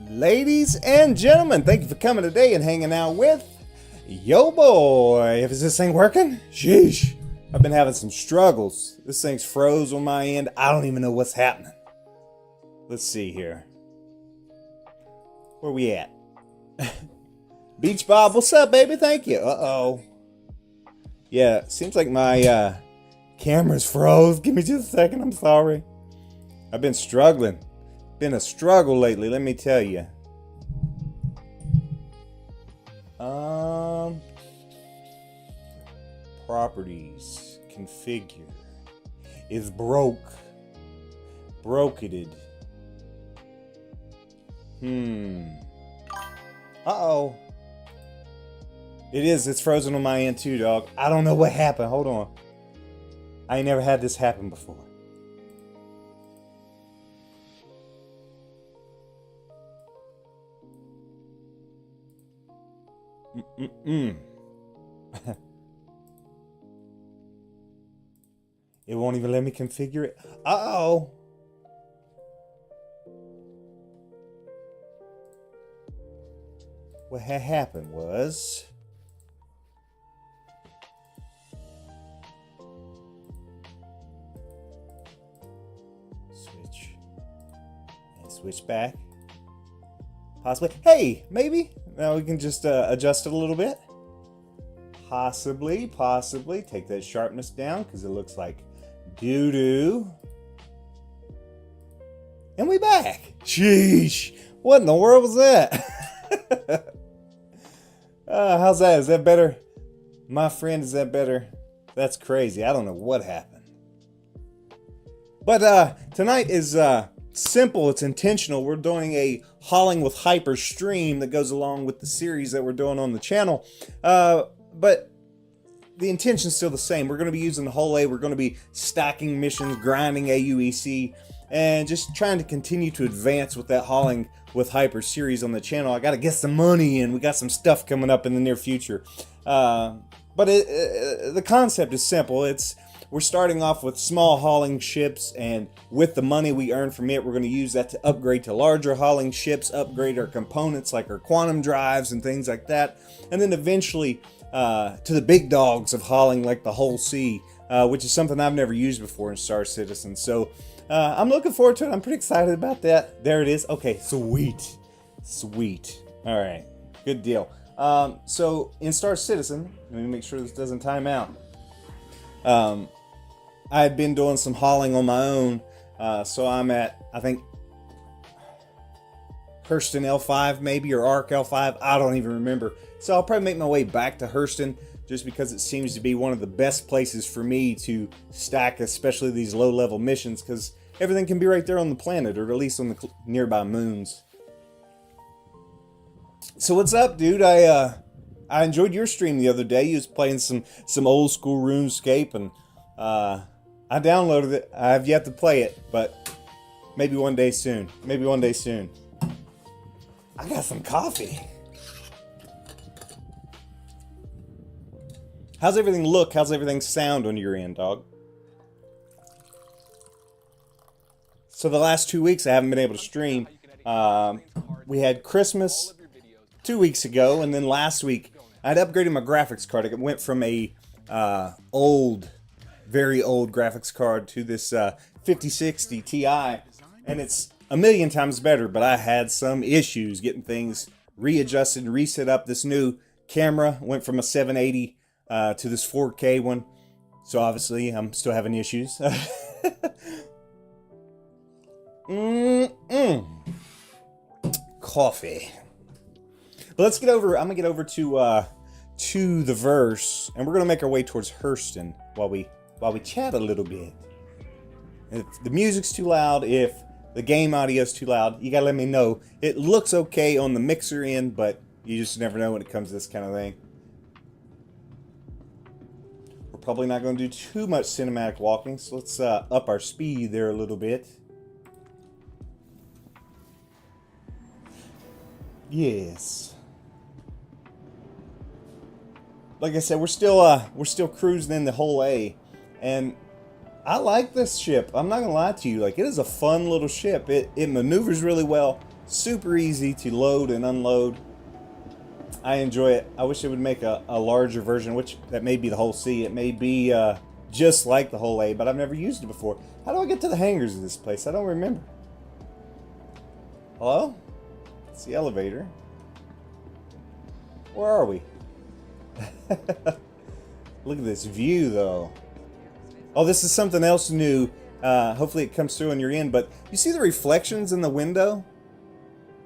Ladies and gentlemen, thank you for coming today and hanging out with Yo Boy. If this thing working? Sheesh. I've been having some struggles. This thing's froze on my end. I don't even know what's happening. Let's see here. Where we at? Beach Bob, what's up, baby? Thank you. Uh-oh. Yeah, seems like my camera's froze. Give me just a second. I'm sorry. I've been struggling. Been a struggle lately, let me tell you. Properties, configure, is broke, broketed. Uh-oh. It is, it's frozen on my end too, dog. I don't know what happened, hold on. I ain't never had this happen before. It won't even let me configure it. Uh-oh. What had happened was... Switch. And switch back. Possibly. Hey, maybe. Now we can just adjust it a little bit. Possibly. Take that sharpness down because it looks like doo-doo. And we back. Sheesh. What in the world was that? How's that? Is that better? My friend, is that better? That's crazy. I don't know what happened. But tonight is simple. It's intentional. We're doing a Hauling with Hyper stream that goes along with the series that we're doing on the channel. But the intention's still the same. We're going to be using the whole A. We're going to be stacking missions, grinding aUEC, and just trying to continue to advance with that Hauling with Hyper series on the channel. I got to get some money and we got some stuff coming up in the near future. But the concept is simple. We're starting off with small hauling ships, and with the money we earn from it, we're going to use that to upgrade to larger hauling ships, upgrade our components like our quantum drives and things like that, and then eventually to the big dogs of hauling like the whole sea, which is something I've never used before in Star Citizen. So I'm looking forward to it. I'm pretty excited about that. There it is. Okay, sweet. All right, good deal. So in Star Citizen, let me make sure this doesn't time out. I had been doing some hauling on my own, so I'm at, I think, Hurston L5 maybe, or Arc L5, I don't even remember. So I'll probably make my way back to Hurston, just because it seems to be one of the best places for me to stack, especially these low-level missions, because everything can be right there on the planet, or at least on the nearby moons. So what's up, dude? I enjoyed your stream the other day. You was playing some old school RuneScape, and I downloaded it. I have yet to play it, but maybe one day soon. I got some coffee. How's everything look? How's everything sound on your end, dog? So the last 2 weeks I haven't been able to stream. We had Christmas 2 weeks ago, and then last week I had upgraded my graphics card. It went from a very old graphics card to this 5060 Ti, and it's a million times better, but I had some issues getting things readjusted and reset up. This new camera went from a 780 to this 4K one, so obviously I'm still having issues. Coffee. But let's get over, I'm gonna get over to the verse, and we're gonna make our way towards Hurston while we chat a little bit. If the music's too loud, if the game audio's too loud, you gotta let me know. It looks okay on the mixer end, but you just never know when it comes to this kind of thing. We're probably not gonna do too much cinematic walking, so let's up our speed there a little bit. Yes. Like I said, we're still cruising in the whole A, and I like this ship. I'm not gonna lie to you. Like, it is a fun little ship. It maneuvers really well. Super easy to load and unload. I enjoy it. I wish it would make a larger version, which that may be the whole C. It may be just like the whole A, but I've never used it before. How do I get to the hangars of this place? I don't remember. Hello? It's the elevator. Where are we? Look at this view, though. Oh, this is something else new. Hopefully it comes through on your end, but you see the reflections in the window?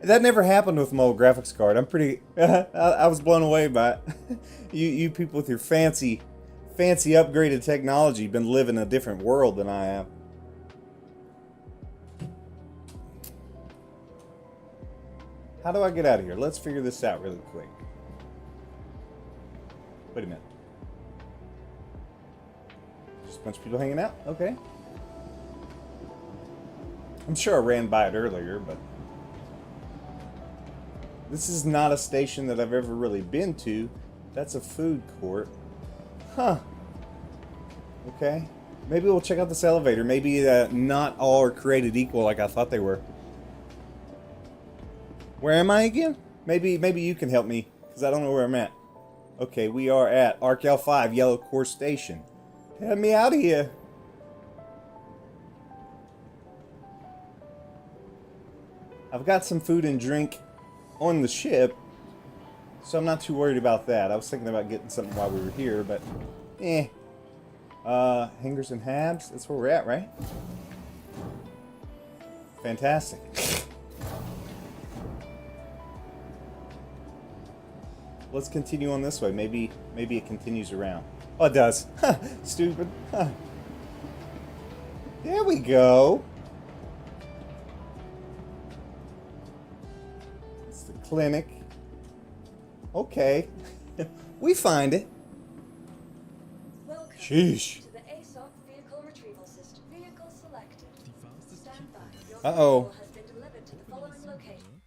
That never happened with my old graphics card. I'm pretty... I was blown away by it. You people with your fancy upgraded technology been living a different world than I am. How do I get out of here? Let's figure this out really quick. Wait a minute. Just a bunch of people hanging out? Okay. I'm sure I ran by it earlier, but... This is not a station that I've ever really been to. That's a food court. Huh. Okay. Maybe we'll check out this elevator. Maybe not all are created equal like I thought they were. Where am I again? Maybe you can help me, because I don't know where I'm at. Okay, we are at Arc L5, Yellow Core Station. Get me out of here. I've got some food and drink on the ship, so I'm not too worried about that. I was thinking about getting something while we were here, but hangers and habs, that's where we're at, right? Fantastic. Let's continue on this way. Maybe it continues around. Oh, it does. Stupid. There we go. It's the clinic. Okay. We find it. Welcome Sheesh. to the aUEC vehicle retrieval system. Vehicle selected. Stand by. Your Uh-oh. vehicle has been delivered to the following location.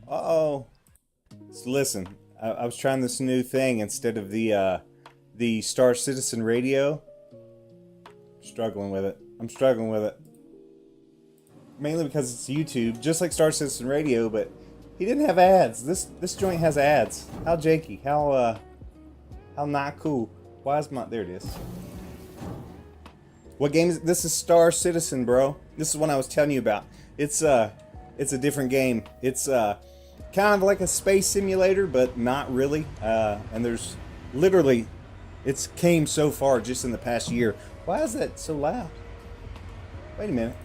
Uh-oh. So listen, I was trying this new thing instead of the Star Citizen radio. Struggling with it. I'm struggling with it. Mainly because it's YouTube, just like Star Citizen Radio, but he didn't have ads. This joint has ads. How janky. How not cool. Why is my... There it is. What game is... This is Star Citizen, bro. This is one I was telling you about. It's a different game. It's kind of like a space simulator, but not really. And there's literally... It's came so far just in the past year. Why is that so loud? Wait a minute.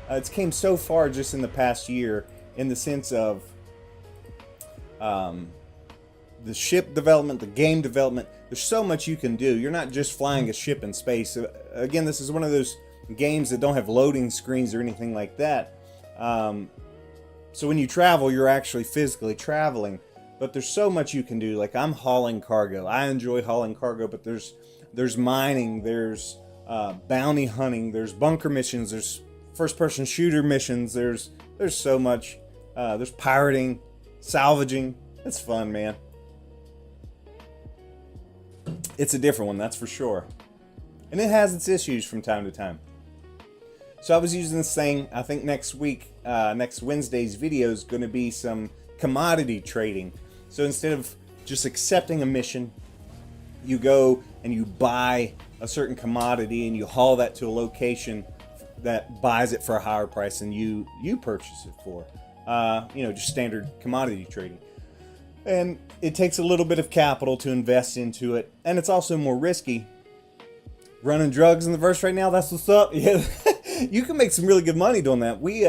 It's came so far just in the past year in the sense of the ship development, the game development. There's so much you can do. You're not just flying a ship in space. Again, this is one of those games that don't have loading screens or anything like that. So when you travel, you're actually physically traveling. But there's so much you can do. Like, I'm hauling cargo. I enjoy hauling cargo, but there's mining, there's bounty hunting, there's bunker missions, there's first-person shooter missions, there's so much. There's pirating, salvaging. It's fun, man. It's a different one, that's for sure. And it has its issues from time to time. So I was using this thing. I think next week, next Wednesday's video is going to be some commodity trading. So instead of just accepting a mission, you go and you buy a certain commodity and you haul that to a location that buys it for a higher price than you purchase it for. Just standard commodity trading. And it takes a little bit of capital to invest into it, and it's also more risky. Running drugs in the verse right now, that's what's up. Yeah, you can make some really good money doing that. We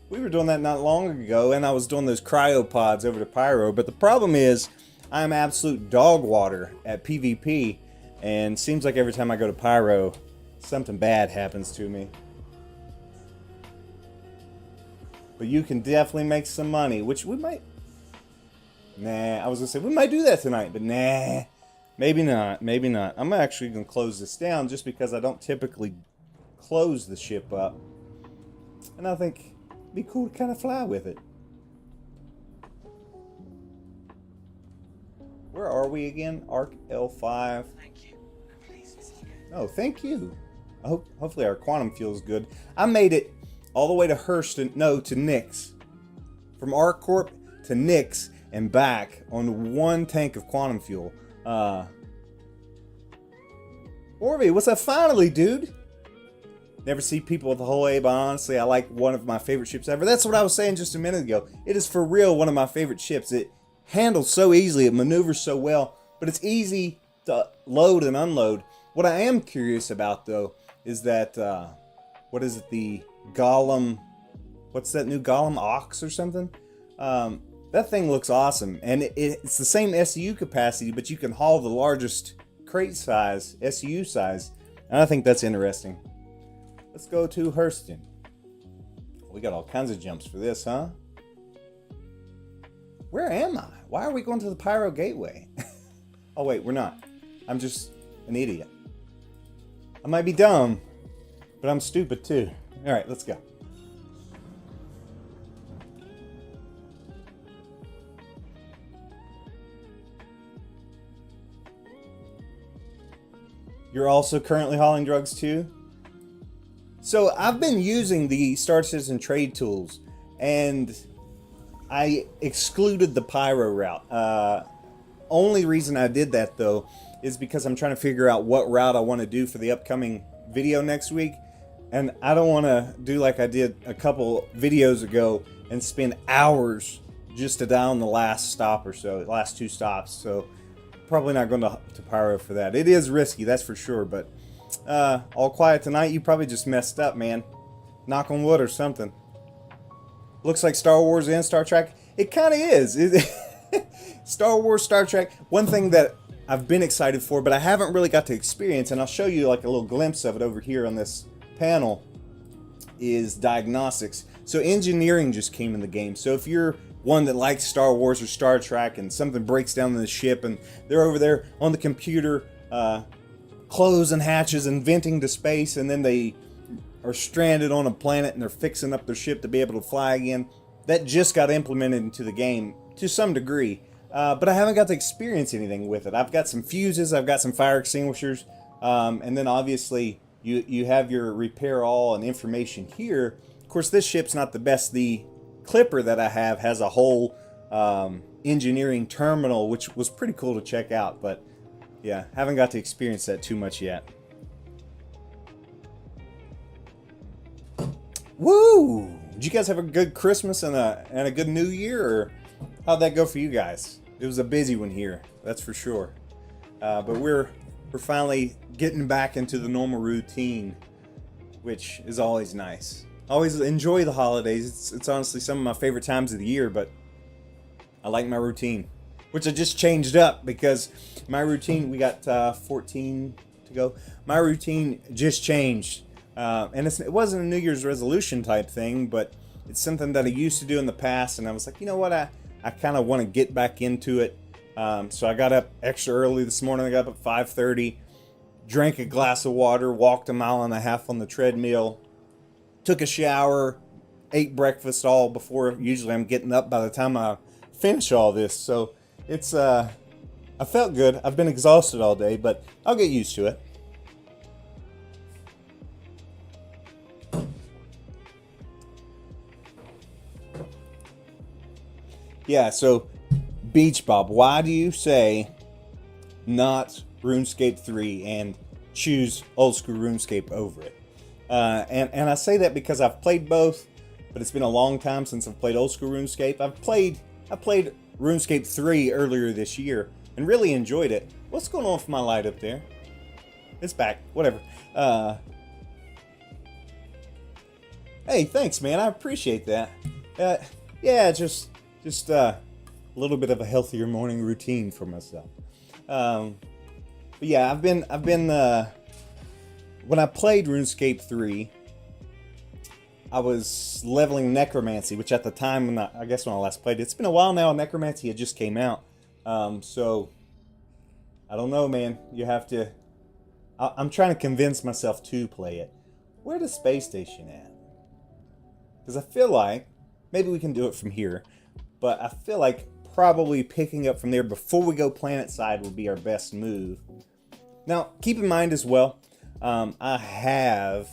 were doing that not long ago, and I was doing those cryopods over to Pyro. But the problem is, I'm absolute dog water at PvP, and seems like every time I go to Pyro, something bad happens to me. But you can definitely make some money, which we might... Nah, I was going to say, we might do that tonight, but nah. Maybe not, maybe not. I'm actually going to close this down just because I don't typically close the ship up. And I think it'd be cool to kind of fly with it. Where are we again? Arc L5. Thank you. Oh, thank you. Hopefully our quantum fuel is good. I made it all the way to to Nix. From Arc Corp to Nix and back on one tank of quantum fuel. Orby, what's up finally, dude? Never see people with the whole A, but honestly, I like one of my favorite ships ever. That's what I was saying just a minute ago. It is for real one of my favorite ships. It handles so easily, it maneuvers so well, but it's easy to load and unload. What I am curious about, though, is that, what is it, the Golem, what's that new Golem, Ox or something? That thing looks awesome, and it's the same SU capacity, but you can haul the largest crate size, SU size, and I think that's interesting. Let's go to Hurston. We got all kinds of jumps for this, huh? Where am I? Why are we going to the Pyro Gateway? Oh wait, we're not. I'm just an idiot. I might be dumb, but I'm stupid too. Alright, let's go. you're also currently hauling drugs too? So I've been using the Star Citizen trade tools, and I excluded the pyro route. Only reason I did that though is because I'm trying to figure out what route I want to do for the upcoming video next week, and I don't want to do like I did a couple videos ago and spend hours just to down the last stop or so, the last 2 stops. So probably not going to pyro for that. It is risky, that's for sure, but all quiet tonight, you probably just messed up, man. Knock on wood or something. Looks like Star Wars and Star Trek. It kind of is. Star Wars, Star Trek. One thing that I've been excited for, but I haven't really got to experience, and I'll show you like a little glimpse of it over here on this panel, is diagnostics. So engineering just came in the game. So if you're one that likes Star Wars or Star Trek and something breaks down in the ship and they're over there on the computer closing hatches and venting to space, and then they are stranded on a planet and they're fixing up their ship to be able to fly again, that just got implemented into the game to some degree. But I haven't got to experience anything with it. I've got some fuses, I've got some fire extinguishers, and then obviously you have your repair all and information here. Of course, this ship's not the best. The Clipper that I have has a whole engineering terminal, which was pretty cool to check out, but yeah, haven't got to experience that too much yet. Woo! Did you guys have a good Christmas and a good New Year, or how'd that go for you guys? It was a busy one here, that's for sure. But we're finally getting back into the normal routine, which is always nice. Always enjoy the holidays. It's honestly some of my favorite times of the year, but I like my routine, which I just changed up because my routine, we got 14 to go. My routine just changed. And it wasn't a New Year's resolution type thing, but it's something that I used to do in the past, and I was like, you know what, I kind of want to get back into it. So I got up extra early this morning. I got up at 5:30, drank a glass of water, walked 1.5 miles on the treadmill, took a shower, ate breakfast all before usually I'm getting up by the time I finish all this. So it's I felt good. I've been exhausted all day, but I'll get used to it. Yeah, so Beach Bob, why do you say not RuneScape 3 and choose old school RuneScape over it? And I say that because I've played both, but it's been a long time since I've played old school RuneScape. I played RuneScape 3 earlier this year and really enjoyed it. What's going on with my light up there? It's back. Whatever. Hey, thanks, man. I appreciate that. Yeah, just a little bit of a healthier morning routine for myself. But yeah, I've been when I played RuneScape 3, I was leveling Necromancy, which at the time when I last played it, it's been a while now. Necromancy had just came out, so I don't know, man. You have to. I'm trying to convince myself to play it. Where's the space station at? Because I feel like maybe we can do it from here. But I feel like probably picking up from there before we go planet side would be our best move. Now, keep in mind as well, I have,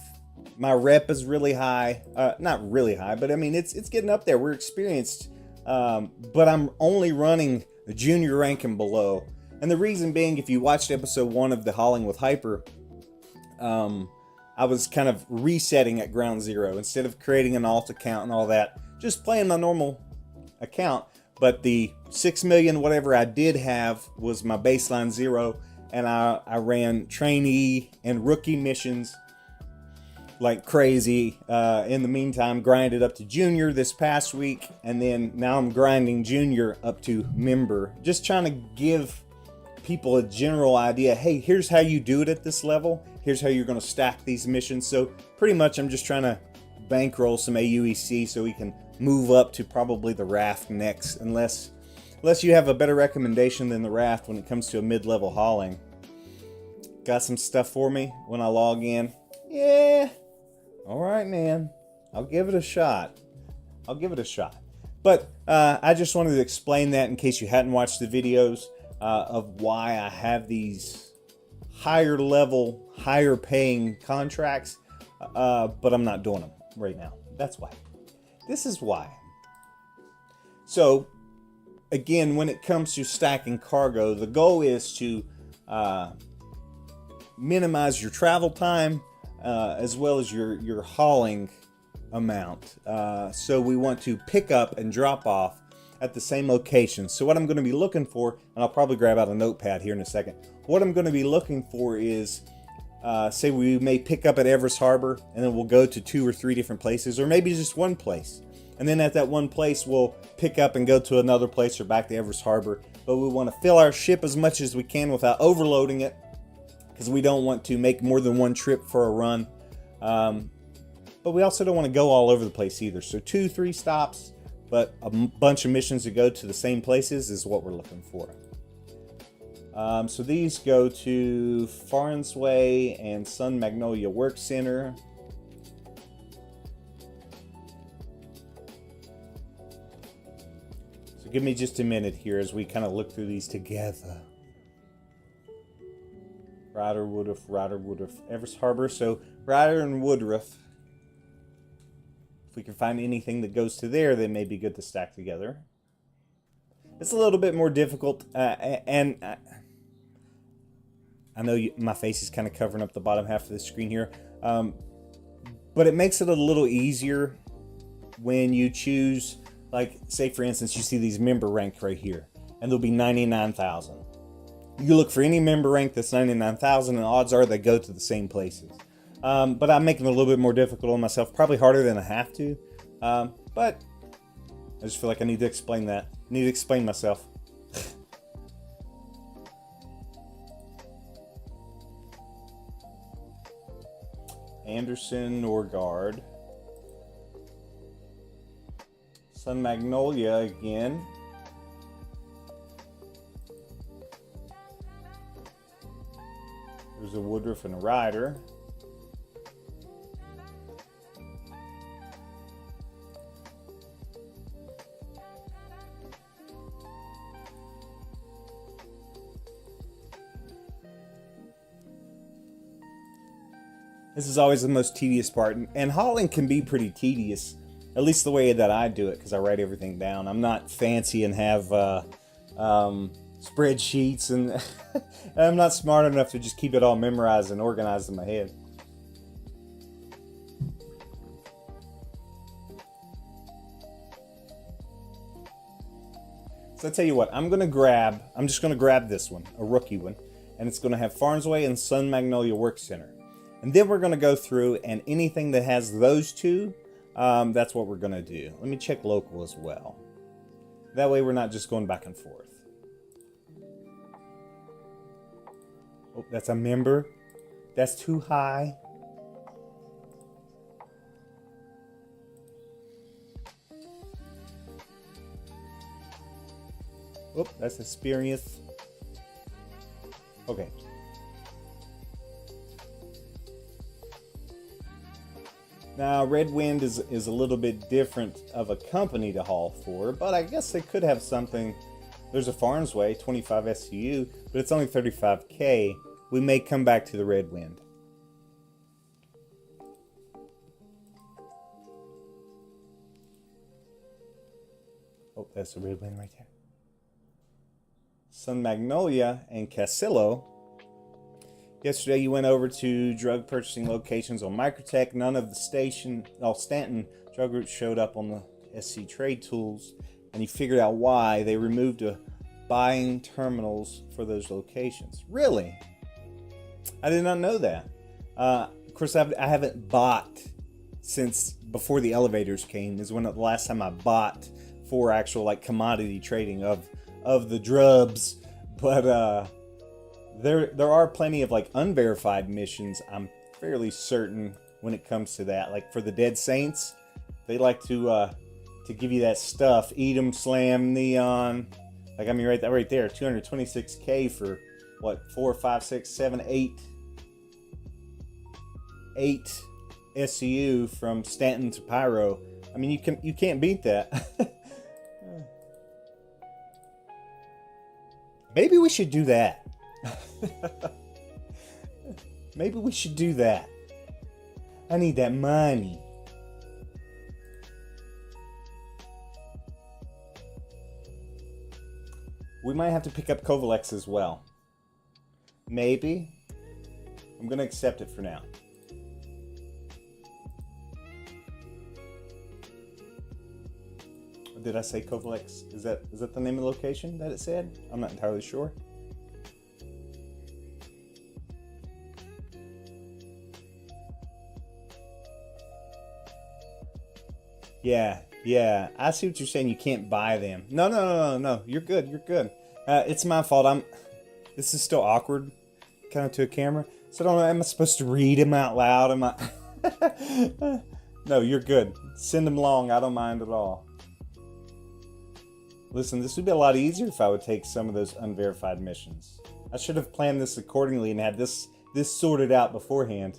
my rep is really high. Not really high, but I mean, it's getting up there. We're experienced, but I'm only running the junior rank and below. And the reason being, if you watched episode 1 of the Hauling with Hyper, I was kind of resetting at ground zero. Instead of creating an alt account and all that, just playing my normal account, but the 6 million whatever I did have was my baseline 0, and I ran trainee and rookie missions like crazy. In the meantime, grinded up to junior this past week, and then now I'm grinding junior up to member, just trying to give people a general idea. Hey, here's how you do it at this level, here's how you're going to stack these missions. So pretty much I'm just trying to bankroll some aUEC so we can move up to probably the raft next, unless you have a better recommendation than the raft when it comes to a mid-level hauling. Got some stuff for me when I log in? Yeah. Alright, man. I'll give it a shot. But I just wanted to explain that in case you hadn't watched the videos of why I have these higher level, higher paying contracts, but I'm not doing them right now. That's why. This is why. So, again, when it comes to stacking cargo, the goal is to minimize your travel time as well as your hauling amount. So we want to pick up and drop off at the same location. So what I'm going to be looking for, and I'll probably grab out a notepad here in a second. What I'm going to be looking for is, say we may pick up at Everest Harbor, and then we'll go to 2 or 3 different places, or maybe just one place. And then at that one place, we'll pick up and go to another place or back to Everest Harbor. But we want to fill our ship as much as we can without overloading it, because we don't want to make more than one trip for a run. But we also don't want to go all over the place either. So 2, 3 stops, but a bunch of missions that go to the same places is what we're looking for. So these go to Farnsway and Sun Magnolia Work Center. So give me just a minute here as we kind of look through these together. Ryder, Woodruff, Everest Harbor. So Ryder and Woodruff. If we can find anything that goes to there, they may be good to stack together. It's a little bit more difficult, and I know my face is kind of covering up the bottom half of the screen here, but it makes it a little easier when you choose, like, say for instance, you see these member rank right here, and there'll be 99,000. You look for any member rank that's 99,000, and odds are they go to the same places. But I'm making it a little bit more difficult on myself, probably harder than I have to. But I just feel like I need to explain that. I need to explain myself. Anderson, Norgard. Sun Magnolia again. There's a Woodruff and a Ryder. This is always the most tedious part, and hauling can be pretty tedious, at least the way that I do it, because I write everything down. I'm not fancy and have spreadsheets, and I'm not smart enough to just keep it all memorized and organized in my head. So I tell you what, I'm just going to grab this one, a rookie one, and it's going to have Farnsway and Sun Magnolia Work Center. And then we're going to go through, and anything that has those two, that's what we're going to do. Let me check local as well. That way we're not just going back and forth. Oh, that's a member. That's too high. Oh, that's experience. Okay. Now, Red Wind is a little bit different of a company to haul for, but I guess they could have something. There's a Farnsway, 25 SCU, but it's only 35K. We may come back to the Red Wind. Oh, that's the Red Wind right there. Sun Magnolia and Casillo. Yesterday you went over to drug purchasing locations on Microtech. None of the Stanton drug groups showed up on the SC Trade Tools, and you figured out why. They removed buying terminals for those locations. Really? I did not know that. Of course, I haven't bought since before the elevators came. Is when the last time I bought for actual like commodity trading of the drubs, but there are plenty of like unverified missions. I'm fairly certain when it comes to that. Like for the Dead Saints, they like to give you that stuff. Eat 'em, Slam, Neon. Like I mean, right there, 226K for what 4, 5, 6, 7, 8 SCU from Stanton to Pyro. I mean, you can't beat that. Maybe we should do that. Maybe we should do that. I need that money. We might have to pick up Kovalex as well. Maybe. I'm gonna accept it for now. Did I say Kovalex? Is that the name of the location that it said? I'm not entirely sure. Yeah. I see what you're saying. You can't buy them. No. You're good. It's my fault. This is still awkward, kind of to a camera. So I don't know. Am I supposed to read them out loud? Am I? No, you're good. Send them along. I don't mind at all. Listen, this would be a lot easier if I would take some of those unverified missions. I should have planned this accordingly and had this sorted out beforehand.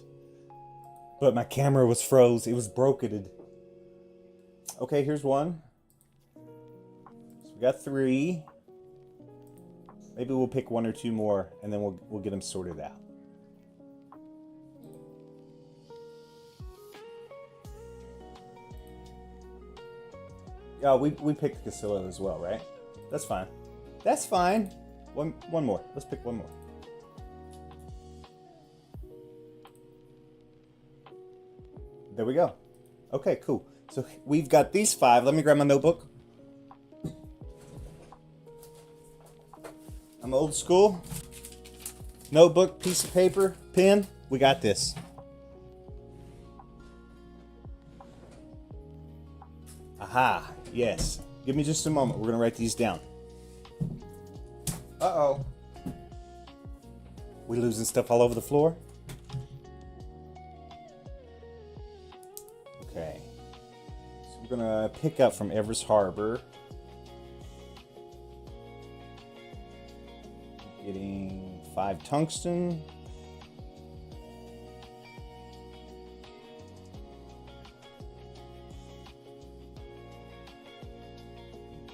But my camera was froze. It was broketed. Okay, here's one. So we got 3. Maybe we'll pick 1 or 2 more, and then we'll get them sorted out. Yeah, we picked Casillo as well, right? That's fine. That's fine. One more. Let's pick 1 more. There we go. Okay, cool. So we've got these 5. Let me grab my notebook. I'm old school. Notebook, piece of paper, pen. We got this. Aha. Yes. Give me just a moment. We're going to write these down. Uh-oh. We losing stuff all over the floor? Okay. So we're going to pick up from Evers Harbor. Getting 5 tungsten.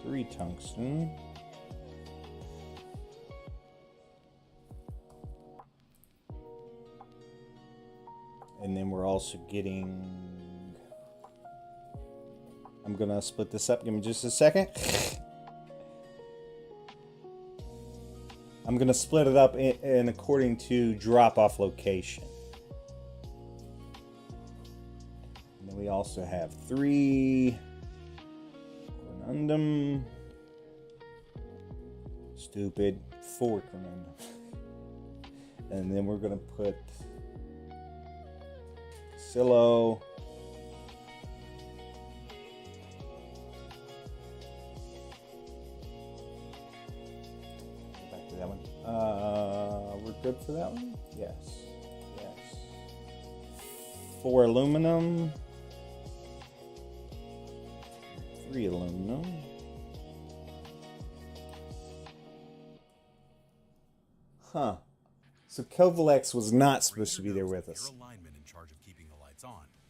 Three tungsten. And then we're also getting... I'm gonna split this up. Give me just a second. I'm gonna split it up in according to drop-off location. And then we also have 3 Corundum. Stupid. 4 Corundum. And then we're gonna put Silo. That one. We're good for that one? Yes. 4 aluminum. 3 aluminum. Huh. So Kovalex was not supposed to be there with us.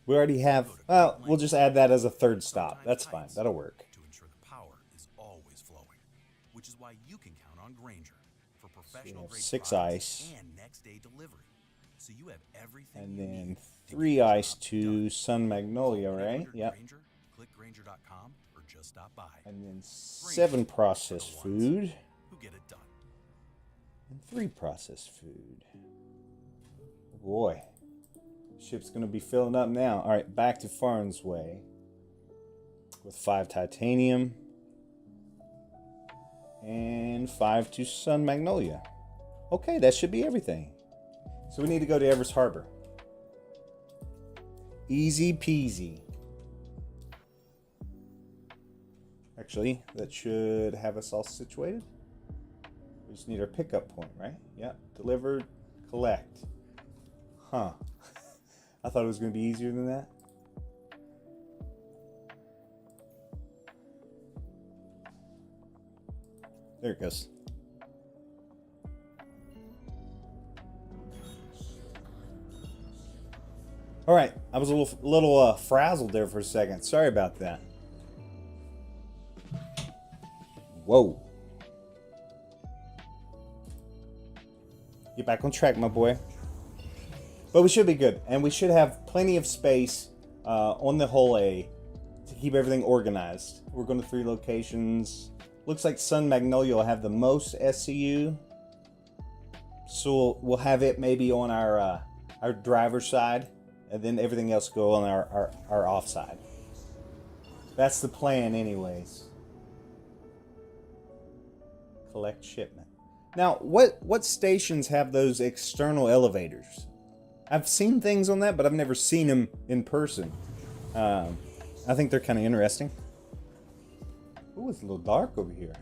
We already have... Well, we'll just add that as a 3rd stop. That's fine. That'll work. To ensure the power is always flowing, which is why you can count on Granger for professional grade 6 products ice. and next day delivery. So you have everything And you then need to 3 get the ice job to done. Sun Magnolia, right? Granger, Yep. Granger, click Granger.com or just stop by. And then 7 processed food. Who get it done? And 3 processed food. Boy. Ship's going to be filling up now. All right, back to Farnsway. With 5 titanium. And 5 to Sun Magnolia. Okay, that should be everything. So we need to go to Evers Harbor. Easy peasy. Actually, that should have us all situated. We just need our pickup point, right? Yep. Delivered, collect. Huh. I thought it was going to be easier than that. There it goes. All right, I was a little frazzled there for a second. Sorry about that. Whoa. Get back on track, my boy. But we should be good. And we should have plenty of space on the whole A to keep everything organized. We're going to 3 locations. Looks like Sun Magnolia will have the most SCU. So we'll have it maybe on our driver's side. And then everything else go on our off side. That's the plan anyways. Collect shipment. Now, what stations have those external elevators? I've seen things on that, but I've never seen them in person. I think they're kind of interesting. Ooh, it's a little dark over here.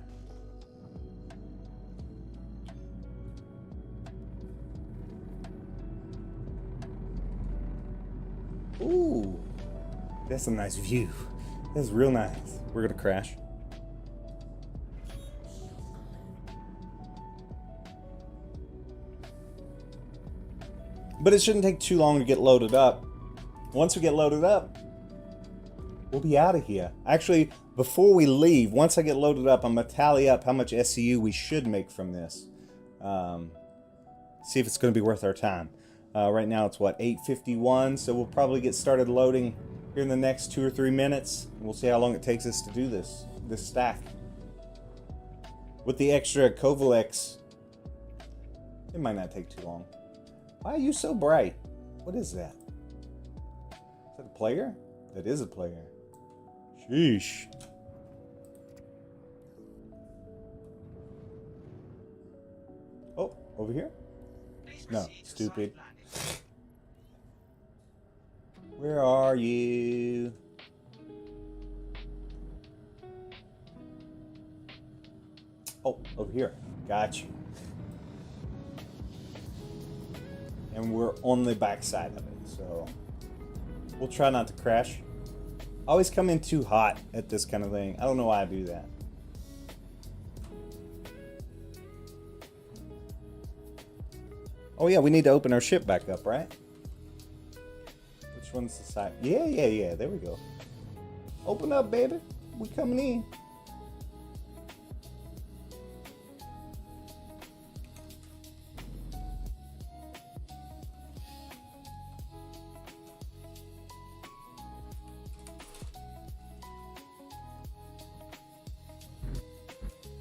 Ooh, that's a nice view. That's real nice. We're gonna crash. But it shouldn't take too long to get loaded up. Once we get loaded up, we'll be out of here. Actually, before we leave, once I get loaded up, I'm gonna tally up how much SCU we should make from this. See if it's gonna be worth our time. Right now it's what, 8:51, so we'll probably get started loading here in the next 2 or 3 minutes. We'll see how long it takes us to do this stack. With the extra Kovalex, it might not take too long. Why are you so bright? What is that? Is that a player? That is a player. Sheesh. Oh, over here? No, stupid. Where are you? Oh, over here. Got you. And we're on the back side of it, so we'll try not to crash. I always come in too hot at this kind of thing. I don't know why I do that. Oh yeah, we need to open our ship back up, right? Which one's the side? Yeah. There we go. Open up, baby. We coming in.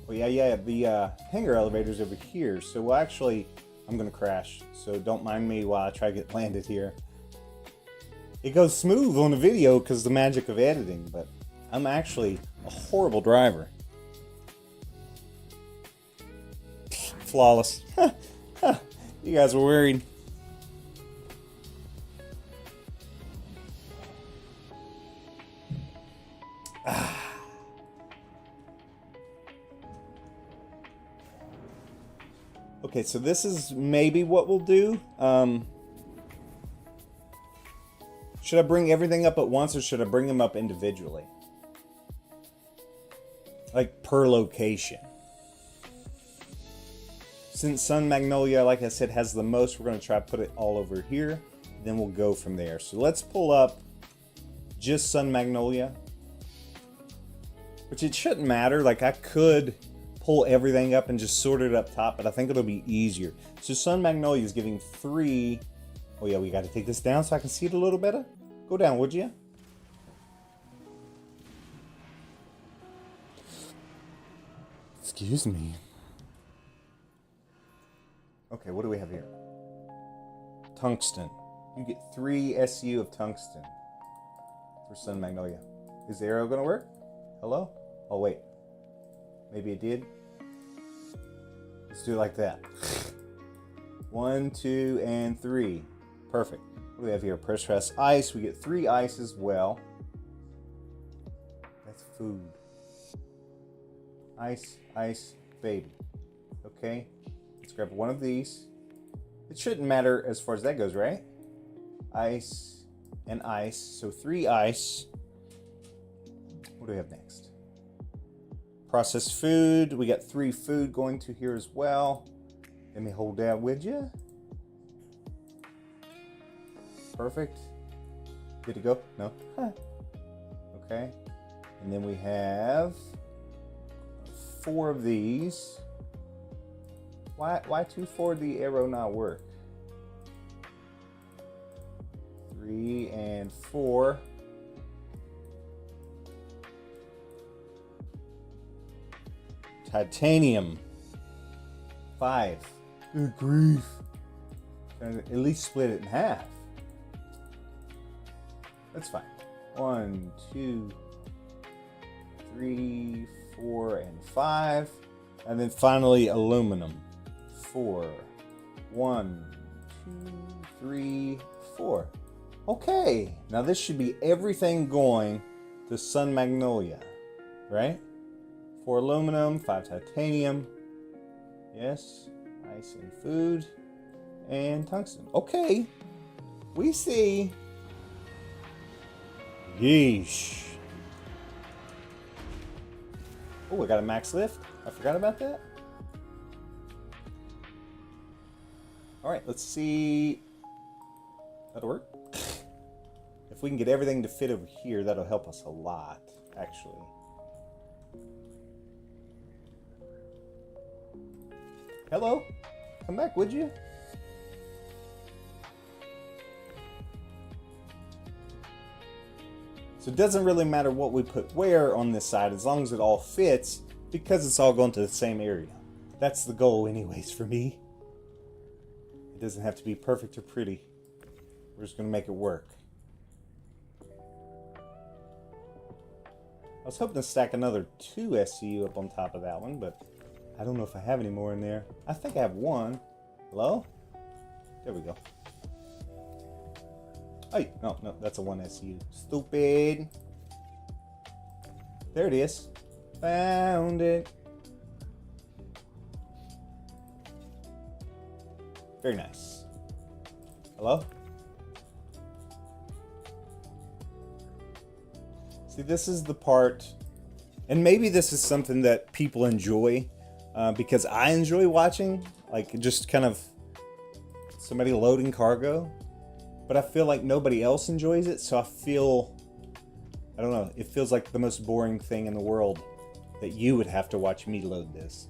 Oh yeah. The hangar elevator's over here, so we'll actually. I'm gonna crash, so don't mind me while I try to get landed here. It goes smooth on the video because the magic of editing, but I'm actually a horrible driver. Flawless. You guys were worried. Okay, so this is maybe what we'll do. Should I bring everything up at once or should I bring them up individually? Like per location. Since Sun Magnolia, like I said, has the most, we're going to try to put it all over here. Then we'll go from there. So let's pull up just Sun Magnolia. Which it shouldn't matter. Like I could pull everything up and just sort it up top, but I think it'll be easier. So Sun Magnolia is giving 3. Oh yeah, we got to take this down so I can see it a little better. Go down, would you? Excuse me. Okay, what do we have here? Tungsten. You get 3 SU of tungsten for Sun Magnolia. Is the arrow gonna work? Hello? Oh wait. Maybe it did. Let's do it like that. 1, 2, and 3. Perfect. What do we have here? Pressurized ice. We get 3 ice as well. That's food. Ice, baby. Okay. Let's grab one of these. It shouldn't matter as far as that goes, right? Ice and ice. So 3 ice. What do we have next? Processed food. We got 3 food going to here as well. Let me hold that, would you? Perfect. Good to go? No? Huh. Okay. And then we have 4 of these. Why 2 for the arrow not work? 3 and 4. Titanium. 5. Good grief. At least split it in half. That's fine. 1, 2, 3, 4, and 5. And then finally aluminum. 4. 1, 2, 3, 4. Okay. Now this should be everything going to Sun Magnolia. Right? 4 aluminum, 5 titanium. Yes. Ice and food. And tungsten. Okay. We see. Yeesh. Oh, I got a max lift. I forgot about that. Alright, let's see. That'll work. If we can get everything to fit over here, that'll help us a lot, actually. Hello? Come back, would you? So it doesn't really matter what we put where on this side as long as it all fits because it's all going to the same area. That's the goal anyways for me. It doesn't have to be perfect or pretty. We're just going to make it work. I was hoping to stack another 2 SCU up on top of that one, but I don't know if I have any more in there. I think I have 1. Hello? There we go. Oh, no, that's a 1 SCU. Stupid. There it is. Found it. Very nice. Hello? See, this is the part, and maybe this is something that people enjoy, because I enjoy watching, like, just kind of somebody loading cargo. But I feel like nobody else enjoys it, so I don't know, it feels like the most boring thing in the world that you would have to watch me load this.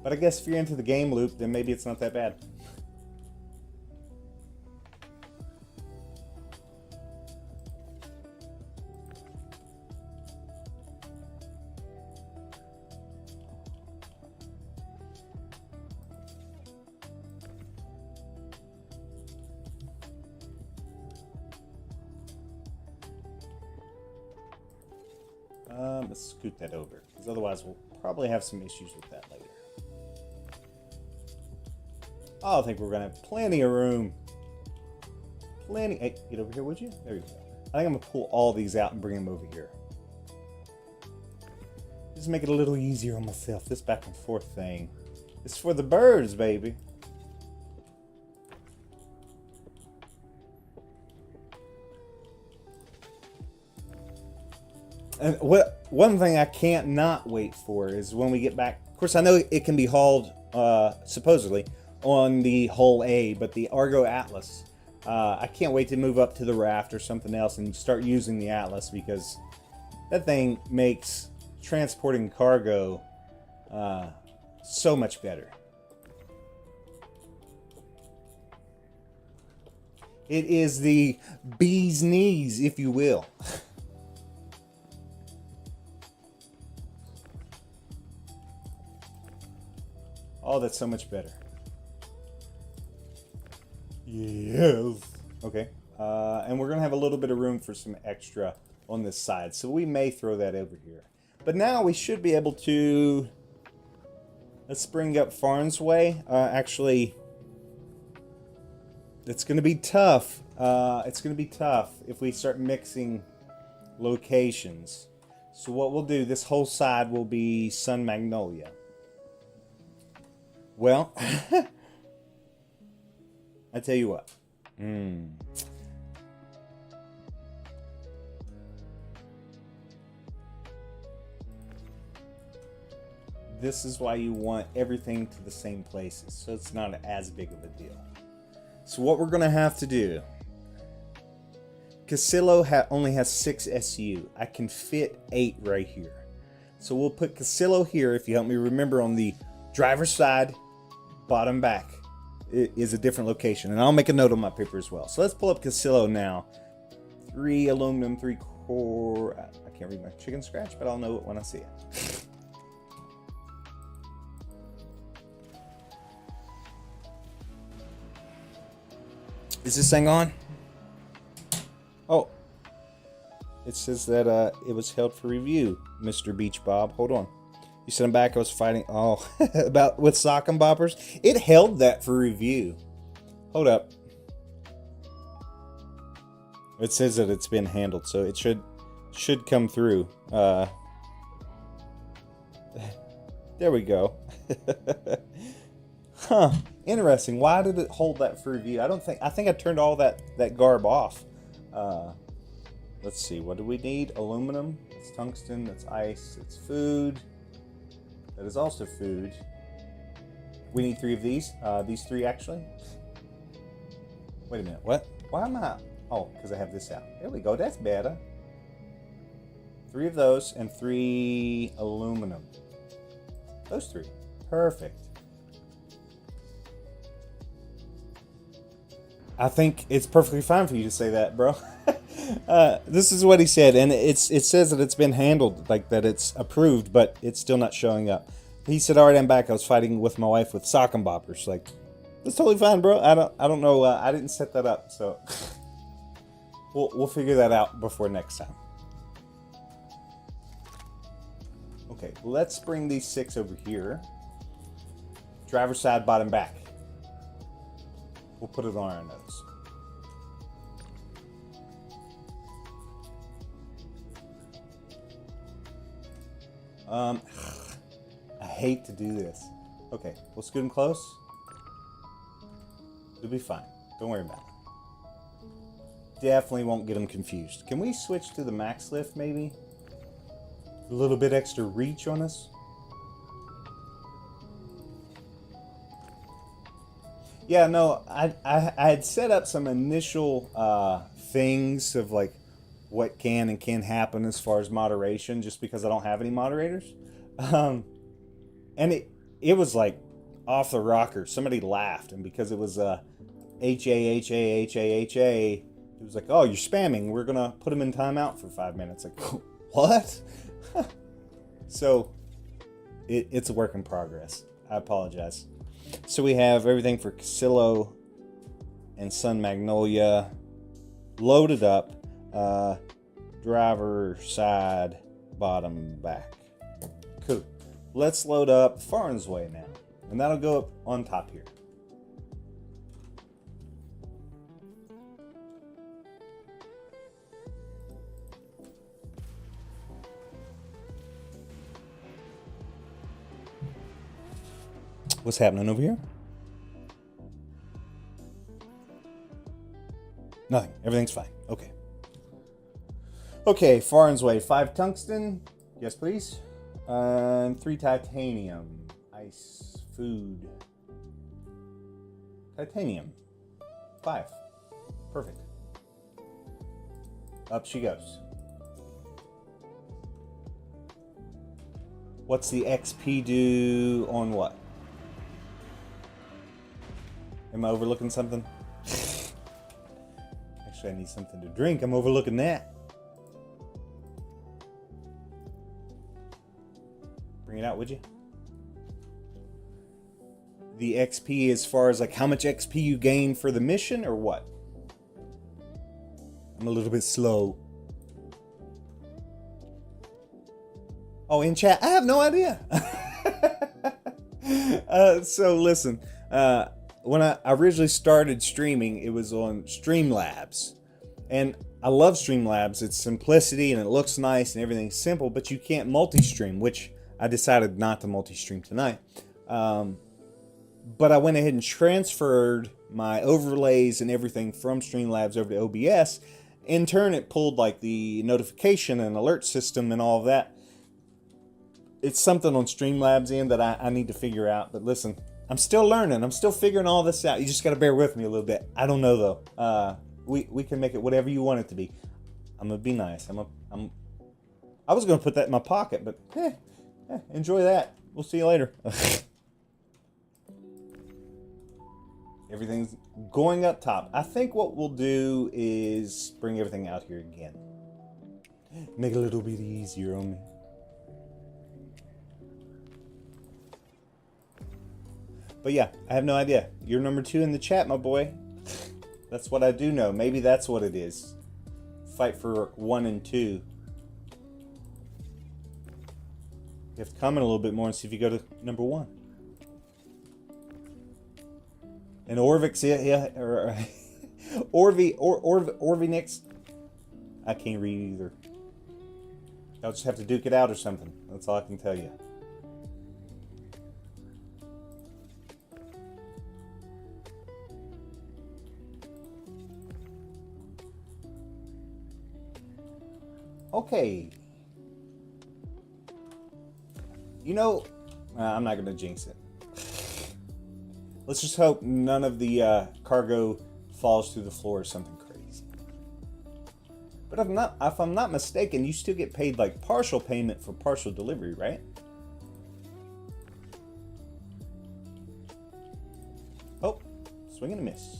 But I guess if you're into the game loop, then maybe it's not that bad. Let's scoot that over, because otherwise we'll probably have some issues with that later. Oh, I think we're going to have plenty of room. Plenty. Hey, get over here, would you? There you go. I think I'm going to pull all these out and bring them over here. Just make it a little easier on myself. This back and forth thing. It's for the birds, baby. And one thing I can't not wait for is when we get back. Of course, I know it can be hauled, supposedly, on the Hull A, but the Argo Atlas, I can't wait to move up to the raft or something else and start using the Atlas, because that thing makes transporting cargo so much better. It is the bee's knees, if you will. Oh, that's so much better. Yes. Okay. And we're going to have a little bit of room for some extra on this side, so we may throw that over here. But now we should be able to... Let's bring up Farn's Way. Actually, it's going to be tough. It's going to be tough if we start mixing locations. So what we'll do, this whole side will be Sun Magnolia. Well, I tell you what. This is why you want everything to the same places, so it's not as big of a deal. So what we're going to have to do, Casillo only has 6 SU. I can fit 8 right here. So we'll put Casillo here, if you help me remember, on the driver's side, bottom back. is a different location. And I'll make a note on my paper as well. So let's pull up Casillo now. 3 aluminum, 3 core. I can't read my chicken scratch, but I'll know it when I see it. Is this thing on? Oh. It says that it was held for review, Mr. Beach Bob. Hold on. You said I'm back. I was fighting. Oh, about with sock and boppers. It held that for review. Hold up. It says that it's been handled, so it should come through. There we go. Huh. Interesting. Why did it hold that for review? I think I turned all that garb off. Let's see. What do we need? Aluminum. It's tungsten. That's ice. It's food. That is also food. We need 3 of these. These 3 actually. Wait a minute. What? Why am I? Oh, because I have this out. There we go. That's better. 3 of those and 3 aluminum. Those 3. Perfect. I think it's perfectly fine for you to say that, bro. This is what he said, and it says that it's been handled, like that it's approved, but it's still not showing up. He said, "All right, I'm back. I was fighting with my wife with sock and boppers." Like, that's totally fine, bro. I don't know. I didn't set that up, so we'll figure that out before next time. Okay, let's bring these 6 over here. Driver's side, bottom, back. We'll put it on our nose. I hate to do this. Okay, we'll scoot them close. It'll be fine. Don't worry about it. Definitely won't get them confused. Can we switch to the max lift, maybe? A little bit extra reach on us. Yeah, no, I had set up some initial things of like what can and can't happen as far as moderation, just because I don't have any moderators. And it was like off the rocker. Somebody laughed, and because it was H-A-H-A-H-A-H-A, it was like, oh, you're spamming. We're going to put them in timeout for 5 minutes. Like, what? So it's a work in progress. I apologize. So we have everything for Casillo and Sun Magnolia loaded up. Driver side, bottom, back. Cool. Let's load up Farnsway now. And that'll go up on top here. What's happening over here? Nothing. Everything's fine. Okay. Okay, Farnsway. 5 tungsten. Yes, please. 3 titanium. Ice. Food. Titanium. 5. Perfect. Up she goes. What's the XP do on what? Am I overlooking something? Actually, I need something to drink. I'm overlooking that. Bring it out, would you? The XP as far as like how much XP you gain for the mission or what? I'm a little bit slow. Oh, in chat? I have no idea. So listen, when I originally started streaming, it was on Streamlabs. And I love Streamlabs. It's simplicity and it looks nice and everything's simple, but you can't multi-stream, which I decided not to multi-stream tonight. But I went ahead and transferred my overlays and everything from Streamlabs over to OBS. In turn, it pulled like the notification and alert system and all of that. It's something on Streamlabs end that I need to figure out. But listen, I'm still learning. I'm still figuring all this out. You just got to bear with me a little bit. I don't know though. We can make it whatever you want it to be. I'm gonna be nice. I was gonna put that in my pocket, but enjoy that. We'll see you later. Everything's going up top. I think what we'll do is bring everything out here again. Make it a little bit easier on me. But yeah, I have no idea. You're number 2 in the chat, my boy. That's what I do know. Maybe that's what it is. Fight for 1 and 2. You have to comment a little bit more and see if you go to number 1. And Orvix, yeah, or Orvinix. I can't read either. I'll just have to duke it out or something. That's all I can tell you. Okay. You know, I'm not going to jinx it. Let's just hope none of the cargo falls through the floor or something crazy. But if I'm not mistaken, you still get paid like partial payment for partial delivery, right? Oh, swing and a miss.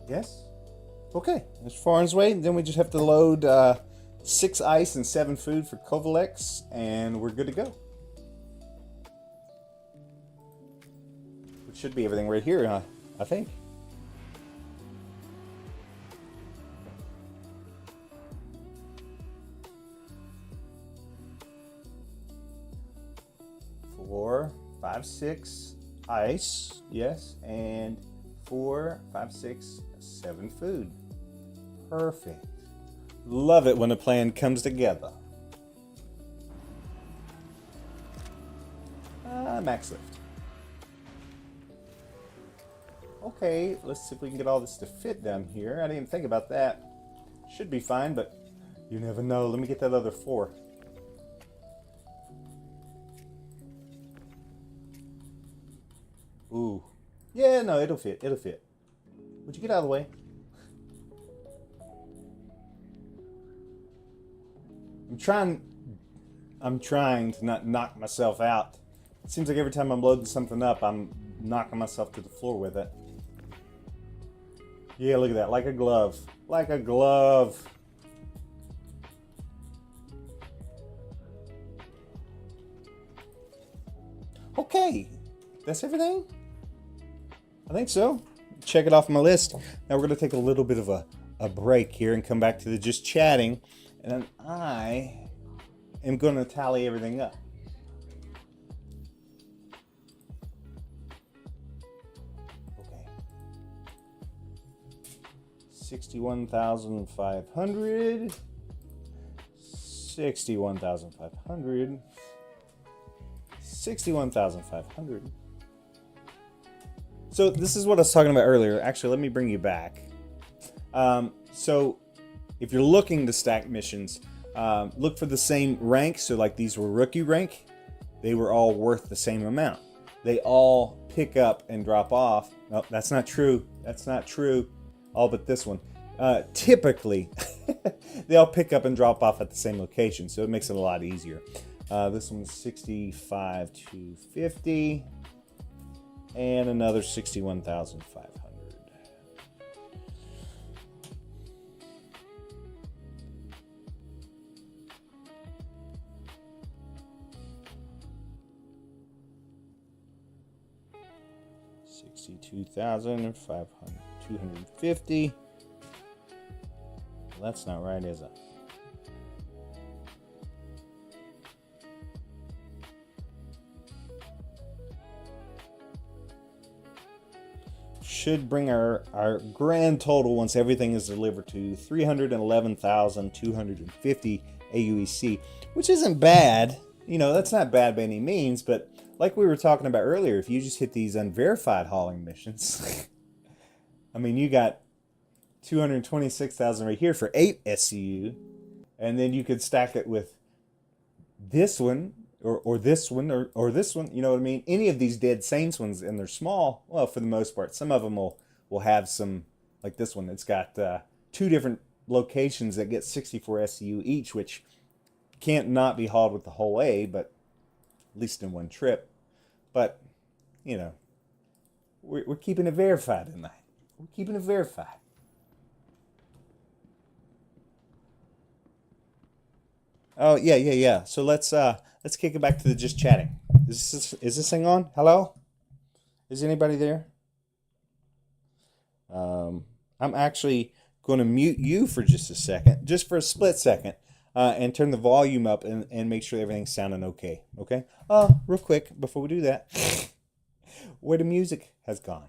Yes? Okay. As far as way, then we just have to load 6 ice and 7 food for Kovalex, and we're good to go. It should be everything right here, I think. Four, 5, 6 ice, yes, and 4, 5, 6, 7 food. Perfect. Love it when a plan comes together. Max lift. Okay, let's see if we can get all this to fit down here. I didn't even think about that. Should be fine, but you never know. Let me get that other 4. Ooh. Yeah, no, it'll fit. It'll fit. Would you get out of the way? I'm trying to not knock myself out. It seems like every time I'm loading something up, I'm knocking myself to the floor with it. Yeah, look at that. Like a glove. Like a glove. Okay. That's everything? I think so. Check it off my list. Now we're going to take a little bit of a break here and come back to the just chatting. And then I am going to tally everything up. Okay. 61,500. 61,500. 61,500. So this is what I was talking about earlier. Actually, let me bring you back. So if you're looking to stack missions, look for the same rank. So like these were rookie rank. They were all worth the same amount. They all pick up and drop off. No, that's not true. That's not true. All but this one. Typically, they all pick up and drop off at the same location. So it makes it a lot easier. This one's 65,250. And another 61,500. $62,250. Well, that's not right, is it? Should bring our grand total once everything is delivered to 311,250 aUEC, which isn't bad. You know, that's not bad by any means, but like we were talking about earlier, if you just hit these unverified hauling missions, I mean, you got 226,000 right here for 8 SCU, and then you could stack it with this one, or this one, or this one, you know what I mean? Any of these Dead Saints ones, and they're small, well, for the most part. Some of them will have some, like this one. It's got 2 different locations that get 64 SCU each, which can't not be hauled with the whole A, but at least in one trip. But, you know, we're keeping it verified tonight. We're keeping it verified. Oh, yeah. So let's kick it back to the just chatting. Is this thing on? Hello? Is anybody there? I'm actually going to mute you for just a second, just for a split second, and turn the volume up and make sure everything's sounding okay. Okay? Real quick, before we do that, where the music has gone.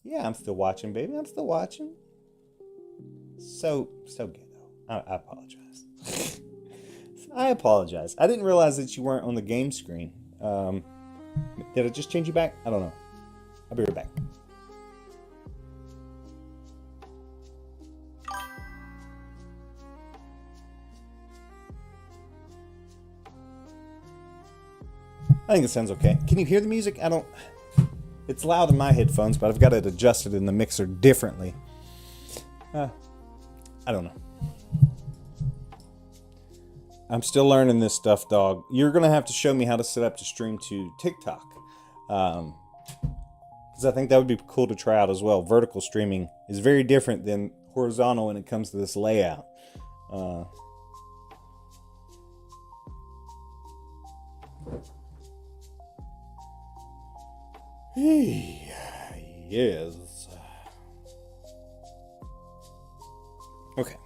Yeah, I'm still watching, baby. I'm still watching. So ghetto. I apologize. I apologize. I didn't realize that you weren't on the game screen. Did I just change you back? I don't know. I'll be right back. I think it sounds okay. Can you hear the music? It's loud in my headphones, but I've got it adjusted in the mixer differently. I don't know. I'm still learning this stuff, dog. You're going to have to show me how to set up to stream to TikTok. Because I think that would be cool to try out as well. Vertical streaming is very different than horizontal when it comes to this layout. Yes. Okay.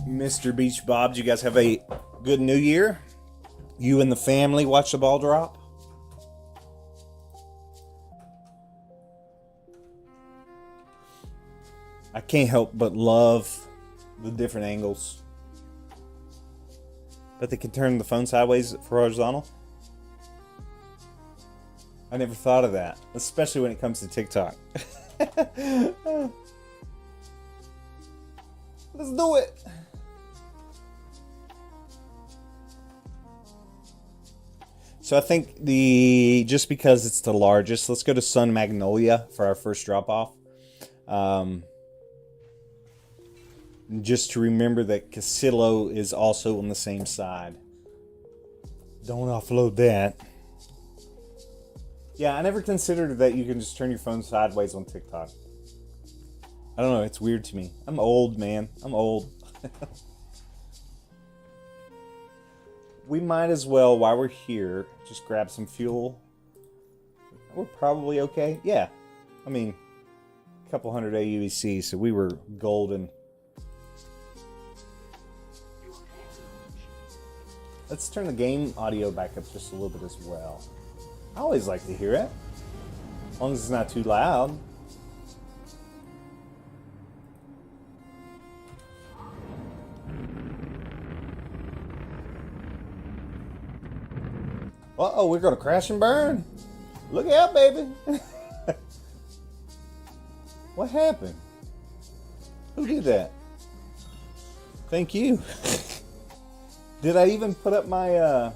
Mr. Beach Bob, did you guys have a good New Year? You and the family watch the ball drop? I can't help but love the different angles. But they can turn the phone sideways for horizontal. I never thought of that, especially when it comes to TikTok. Let's do it. So I think just because it's the largest, let's go to Sun Magnolia for our first drop off. Just to remember that Casillo is also on the same side. Don't offload that. Yeah, I never considered that you can just turn your phone sideways on TikTok. I don't know, it's weird to me. I'm old, man. I'm old. We might as well, while we're here, just grab some fuel. We're probably okay. Yeah. I mean, a couple hundred aUEC, so we were golden. Let's turn the game audio back up just a little bit as well. I always like to hear it. As long as it's not too loud. Uh-oh, we're going to crash and burn. Look out, baby. What happened? Who did that? Thank you. Did I even put up my, I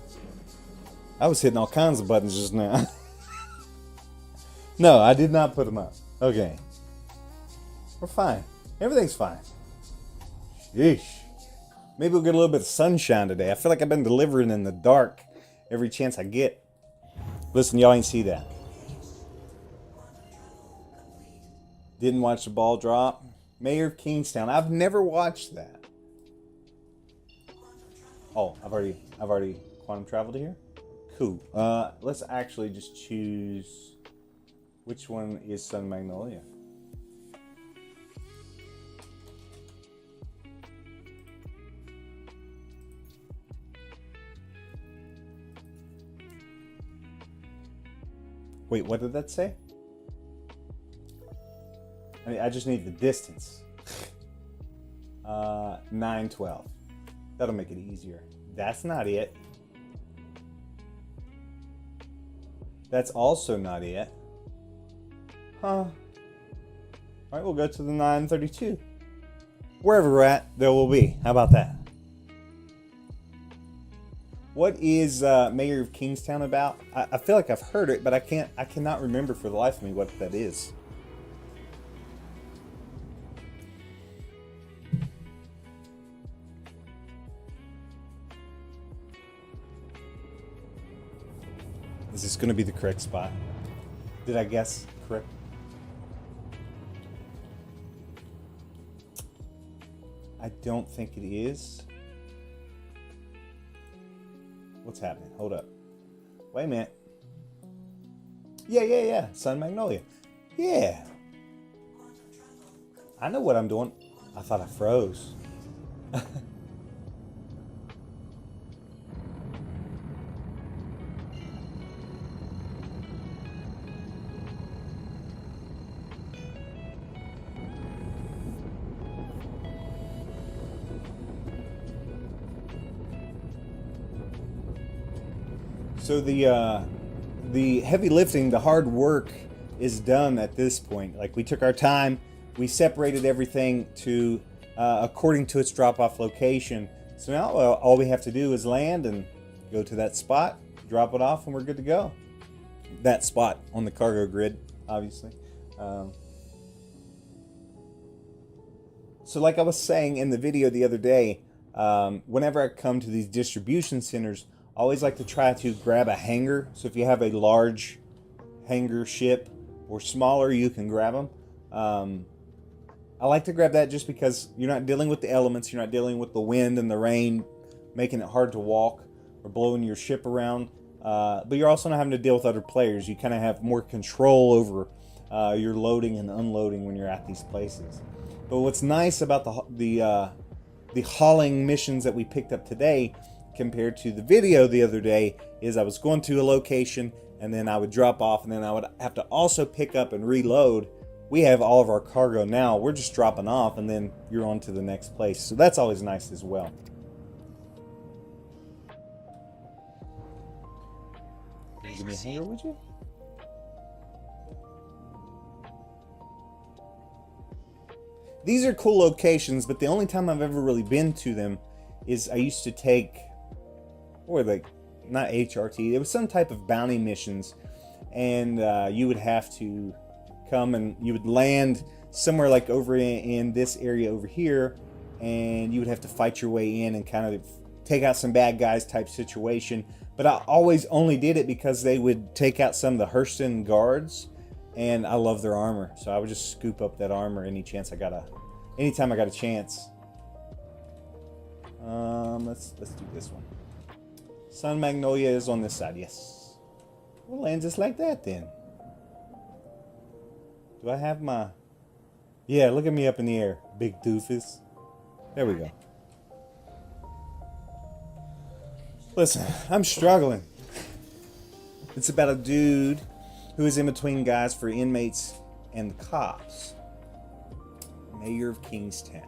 was hitting all kinds of buttons just now. No, I did not put them up. Okay. We're fine. Everything's fine. Sheesh. Maybe we'll get a little bit of sunshine today. I feel like I've been delivering in the dark every chance I get. Listen, y'all ain't see that. Didn't watch the ball drop. Mayor of Kingstown. I've never watched that. Oh, I've already quantum traveled here. Cool. Let's actually just choose which one is Sun Magnolia. Wait, what did that say? I just need the distance. 912. That'll make it easier. That's not it. That's also not it. Huh. All right, we'll go to the 932. Wherever we're at, there will be. How about that? What is Mayor of Kingstown about? I feel like I've heard it, but I cannot remember for the life of me what that is. Is this going to be the correct spot? Did I guess correct? I don't think it is. What's happening? Hold up. Wait a minute. Yeah. Sun Magnolia. Yeah. I know what I'm doing. I thought I froze. So the heavy lifting, the hard work is done at this point. Like, we took our time, we separated everything to according to its drop-off location. So now all we have to do is land and go to that spot, drop it off, and we're good to go. That spot on the cargo grid, obviously. So like I was saying in the video the other day, whenever I come to these distribution centers, I always like to try to grab a hangar. So if you have a large hangar ship or smaller, you can grab them. I like to grab that just because you're not dealing with the elements. You're not dealing with the wind and the rain, making it hard to walk or blowing your ship around. But you're also not having to deal with other players. You kind of have more control over your loading and unloading when you're at these places. But what's nice about the hauling missions that we picked up today compared to the video the other day is I was going to a location and then I would drop off and then I would have to also pick up and reload. We have all of our cargo now. We're just dropping off and then you're on to the next place. So that's always nice as well. Can you give me a hanger, would you? These are cool locations, but the only time I've ever really been to them is I used to take, or like, not HRT, it was some type of bounty missions, and you would have to come and you would land somewhere like over in this area over here, and you would have to fight your way in and kind of take out some bad guys type situation. But I always only did it because they would take out some of the Hurston guards, and I love their armor, so I would just scoop up that armor anytime I got a chance. Let's do this one. Sun Magnolia is on this side, yes. We'll land just like that then. Do I have my... Yeah, look at me up in the air, big doofus. There we go. Listen, I'm struggling. It's about a dude who is in between guys for inmates and the cops. Mayor of Kingstown.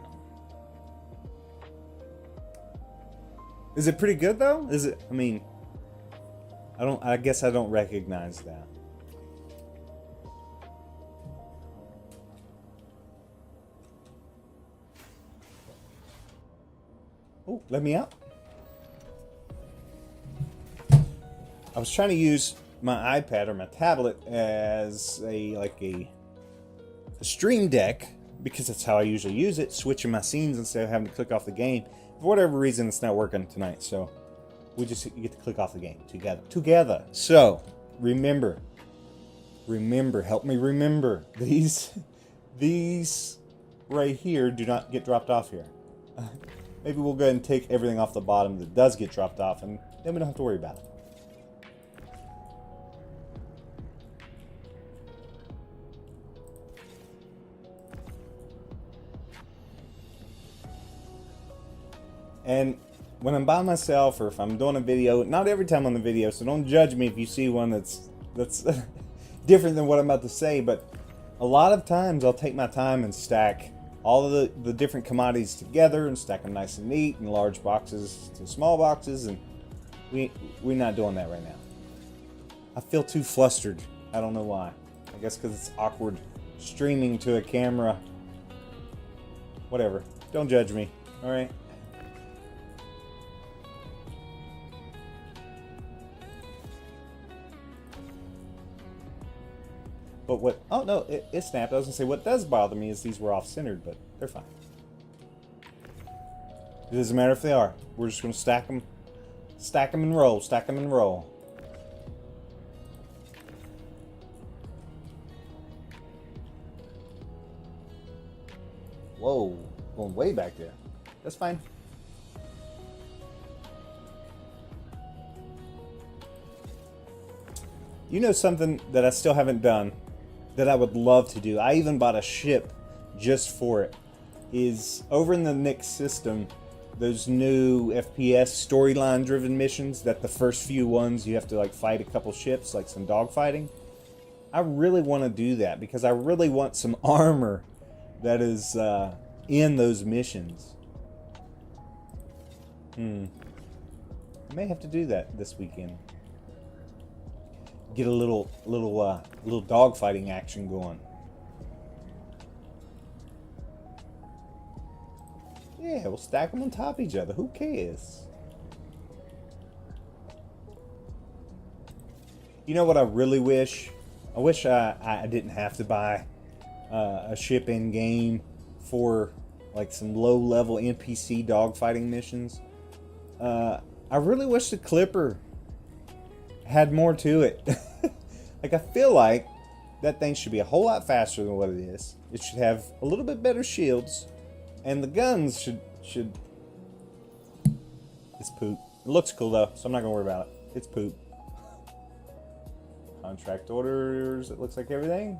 Is it pretty good though? Is it? I mean, I guess I don't recognize that. Oh, let me out. I was trying to use my iPad or my tablet as a stream deck because that's how I usually use it, switching my scenes instead of having to click off the game. For whatever reason, it's not working tonight, so we just get to click off the game together. So remember, help me remember, these right here do not get dropped off here. Maybe we'll go ahead and take everything off the bottom that does get dropped off, and then we don't have to worry about it. And when I'm by myself or if I'm doing a video, not every time on the video, so don't judge me if you see one that's different than what I'm about to say, but a lot of times I'll take my time and stack all of the different commodities together and stack them nice and neat in large boxes to small boxes, and we're not doing that right now. I feel too flustered. I don't know why. I guess because it's awkward streaming to a camera. Whatever. Don't judge me. Alright? But what... Oh, no. It snapped. I was going to say, what does bother me is these were off-centered, but they're fine. It doesn't matter if they are. We're just going to stack them. Stack them and roll. Stack them and roll. Whoa. Going way back there. That's fine. You know something that I still haven't done that I would love to do? I even bought a ship just for it. Is over in the Nix system, those new FPS storyline driven missions that the first few ones you have to like fight a couple ships, like some dogfighting. I really want to do that because I really want some armor that is in those missions. I may have to do that this weekend. Get a little dogfighting action going. Yeah, we'll stack them on top of each other. Who cares? You know what I really wish? I wish I didn't have to buy a ship in game for like some low-level NPC dogfighting missions. I really wish the Clipper had more to it. Like, I feel like that thing should be a whole lot faster than what it is. It should have a little bit better shields. And the guns should... It's poop. It looks cool, though, so I'm not going to worry about it. It's poop. Contract orders. It looks like everything.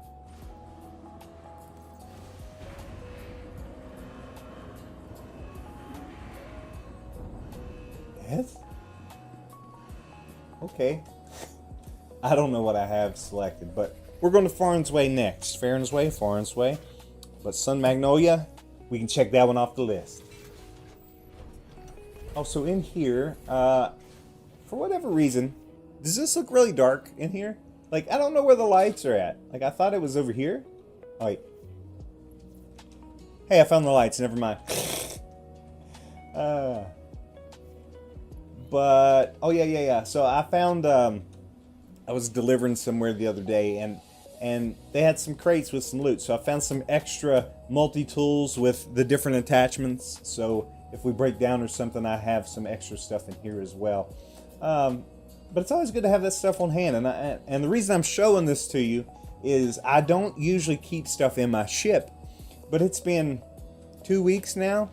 Yes? Okay. I don't know what I have selected, but we're going to Farn's Way next. Farn's Way. But Sun Magnolia, we can check that one off the list. Also in here, for whatever reason, does this look really dark in here? Like, I don't know where the lights are at. Like, I thought it was over here. Oh, wait. Hey, I found the lights. Never mind. But, oh, yeah. So I found, I was delivering somewhere the other day, and they had some crates with some loot. So I found some extra multi-tools with the different attachments. So if we break down or something, I have some extra stuff in here as well. But it's always good to have that stuff on hand. And the reason I'm showing this to you is I don't usually keep stuff in my ship. But it's been 2 weeks now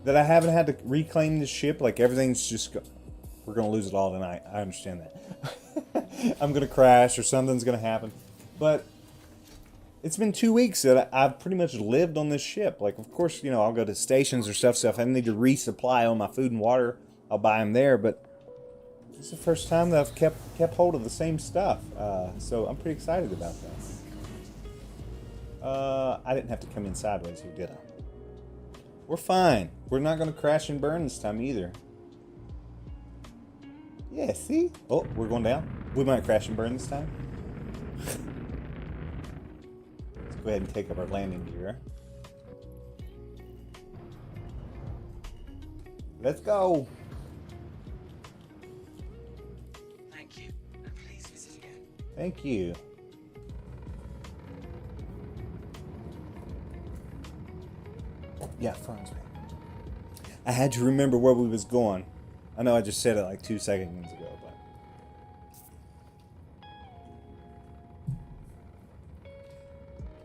that I haven't had to reclaim the ship. Like, everything's just... We're going to lose it all tonight. I understand that. I'm going to crash or something's going to happen. But it's been 2 weeks that I've pretty much lived on this ship. Like, of course, you know, I'll go to stations or stuff. So if I need to resupply all my food and water, I'll buy them there. But it's the first time that I've kept hold of the same stuff. So I'm pretty excited about that. I didn't have to come in sideways here, did I? We're fine. We're not going to crash and burn this time either. Yeah, see? Oh, we're going down. We might crash and burn this time. Let's go ahead and take up our landing gear. Let's go. Thank you, and please visit again. Thank you. Yeah, Farn's Way. I had to remember where we was going. I know I just said it like 2 seconds ago, but...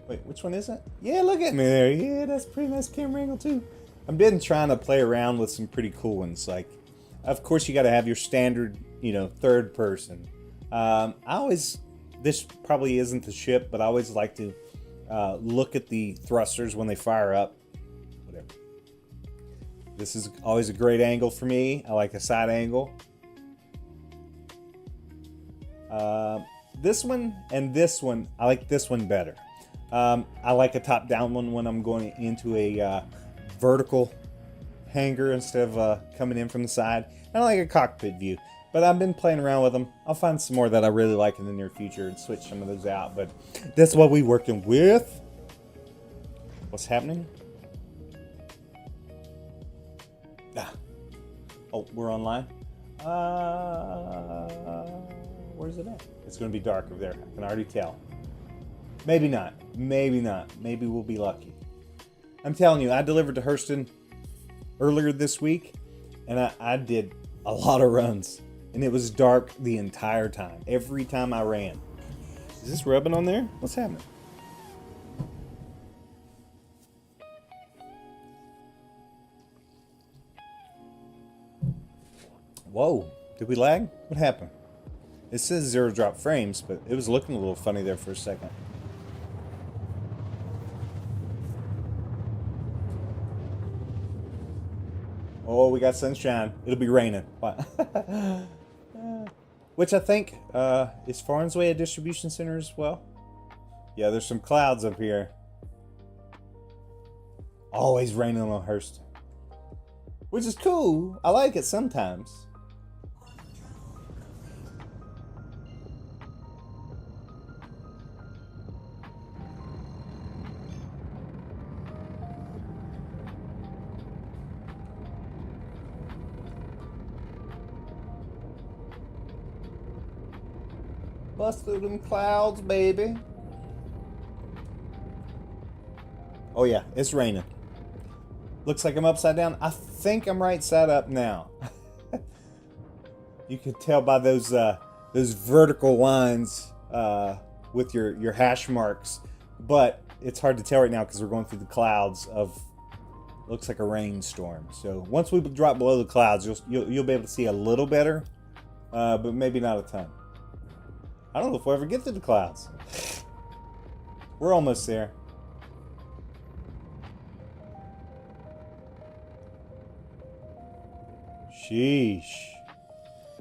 Wait, which one is it? Yeah, look at me there. Yeah, that's a pretty nice camera angle too. I've been trying to play around with some pretty cool ones. Like, of course you got to have your standard, you know, third person. This probably isn't the ship, but I always like to look at the thrusters when they fire up. Whatever. This is always a great angle for me. I like a side angle. This one and this one, I like this one better. I like a top-down one when I'm going into a vertical hangar instead of coming in from the side. I like a cockpit view, but I've been playing around with them. I'll find some more that I really like in the near future and switch some of those out, but that's what we're working with. What's happening? Oh, we're online? Where's it at? It's going to be dark over there. I can already tell. Maybe not. Maybe not. Maybe we'll be lucky. I'm telling you, I delivered to Hurston earlier this week, and I did a lot of runs. And it was dark the entire time. Every time I ran. Is this rubbing on there? What's happening? Whoa, did we lag? What happened? It says 0 drop frames, but it was looking a little funny there for a second. Oh, we got sunshine. It'll be raining. Which I think is Farnsway a distribution center as well? Yeah, there's some clouds up here. Always raining on Hurston. Which is cool. I like it sometimes. Bust through them clouds, baby. Oh yeah, it's raining. Looks like I'm upside down. I think I'm right side up now. You can tell by those vertical lines with your hash marks, but it's hard to tell right now because we're going through the clouds of looks like a rainstorm. So once we drop below the clouds, you'll be able to see a little better, but maybe not a ton. I don't know if we'll ever get to the clouds. We're almost there. Sheesh.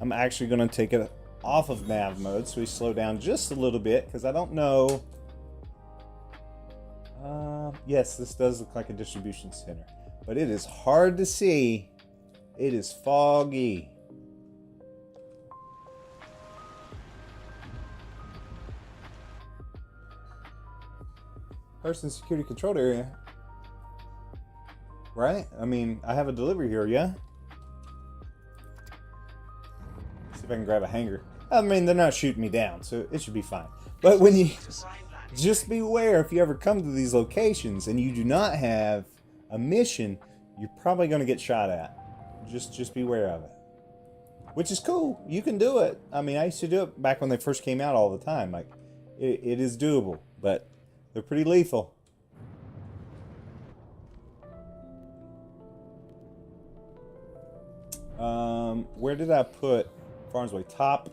I'm actually going to take it off of nav mode so we slow down just a little bit because I don't know. Yes, this does look like a distribution center, but it is hard to see. It is foggy. Hurston security control area. Right? I mean, I have a delivery here, yeah? See if I can grab a hanger. I mean, they're not shooting me down, so it should be fine. But when you... Just beware if you ever come to these locations and you do not have a mission, you're probably going to get shot at. Just beware of it. Which is cool. You can do it. I mean, I used to do it back when they first came out all the time. Like, it is doable, but... they're pretty lethal. Where did I put Farnsway? Top.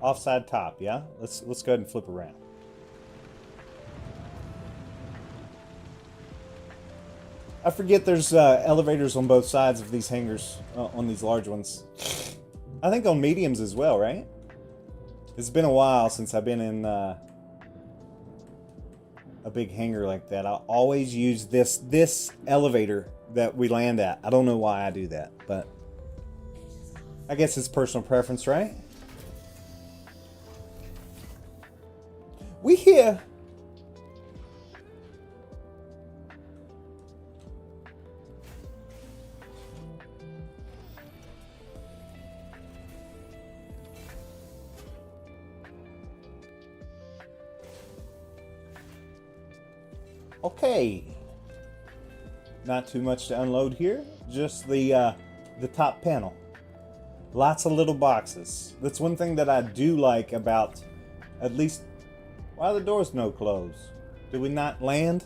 Offside top, yeah? Let's go ahead and flip around. I forget there's elevators on both sides of these hangars, on these large ones. I think on mediums as well, right? It's been a while since I've been in... a big hangar like that. I'll always use this elevator that we land at. I don't know why I do that, but I guess it's personal preference, right? We here. Okay, not too much to unload here, just the top panel. Lots of little boxes. That's one thing that I do like about, at least, why are the doors no close? Did we not land?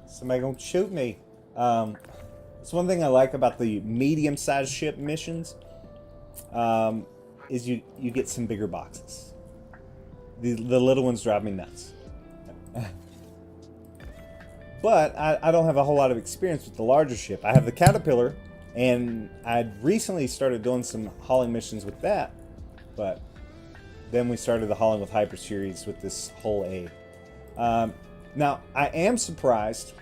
Somebody gonna shoot me. It's one thing I like about the medium-sized ship missions, is you get some bigger boxes. The little ones drive me nuts. But I don't have a whole lot of experience with the larger ship. I have the Caterpillar, and I recently started doing some hauling missions with that. But then we started the hauling with Hyper Series with this whole A. Now, I am surprised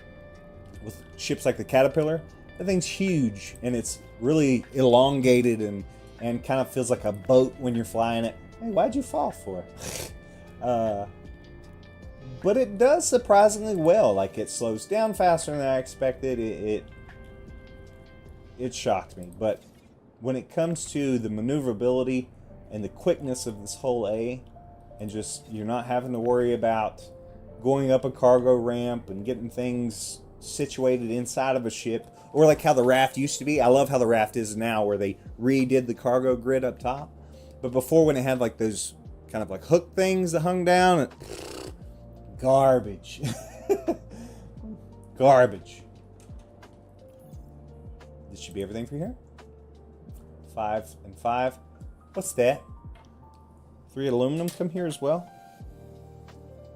with ships like the Caterpillar. That thing's huge, and it's really elongated and kind of feels like a boat when you're flying it. Hey, why'd you fall for? But it does surprisingly well. Like, it slows down faster than I expected. It shocked me. But when it comes to the maneuverability and the quickness of this whole A, and just you're not having to worry about going up a cargo ramp and getting things situated inside of a ship, or like how the raft used to be. I love how the raft is now, where they redid the cargo grid up top. But before, when it had like those kind of like hook things that hung down, garbage. Garbage. This should be everything for here. 5 and 5. What's that? 3 aluminum come here as well?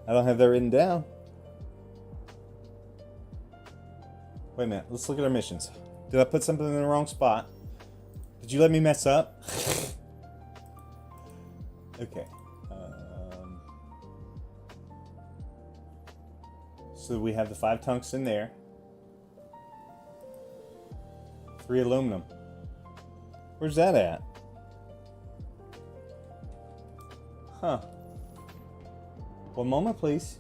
I don't have that written down. Wait a minute. Let's look at our missions. Did I put something in the wrong spot? Did you let me mess up? Okay. So we have the 5 tungsten there. 3 aluminum. Where's that at? Huh. One moment, please.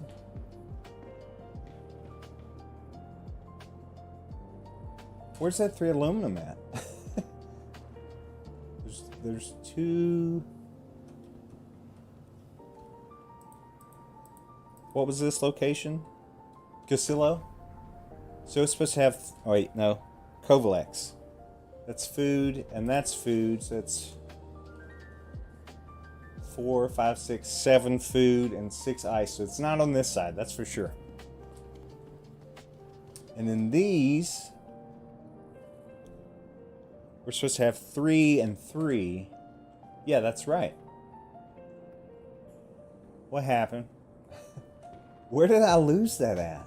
Where's that 3 aluminum at? there's 2. What was this location? Casillo? So it's supposed to have... Oh, wait, no. Kovalex. That's food, and that's food. So that's 4, 5, 6, 7 food, and 6 ice. So it's not on this side, that's for sure. And then these... We're supposed to have 3 and 3. Yeah, that's right. What happened? Where did I lose that at?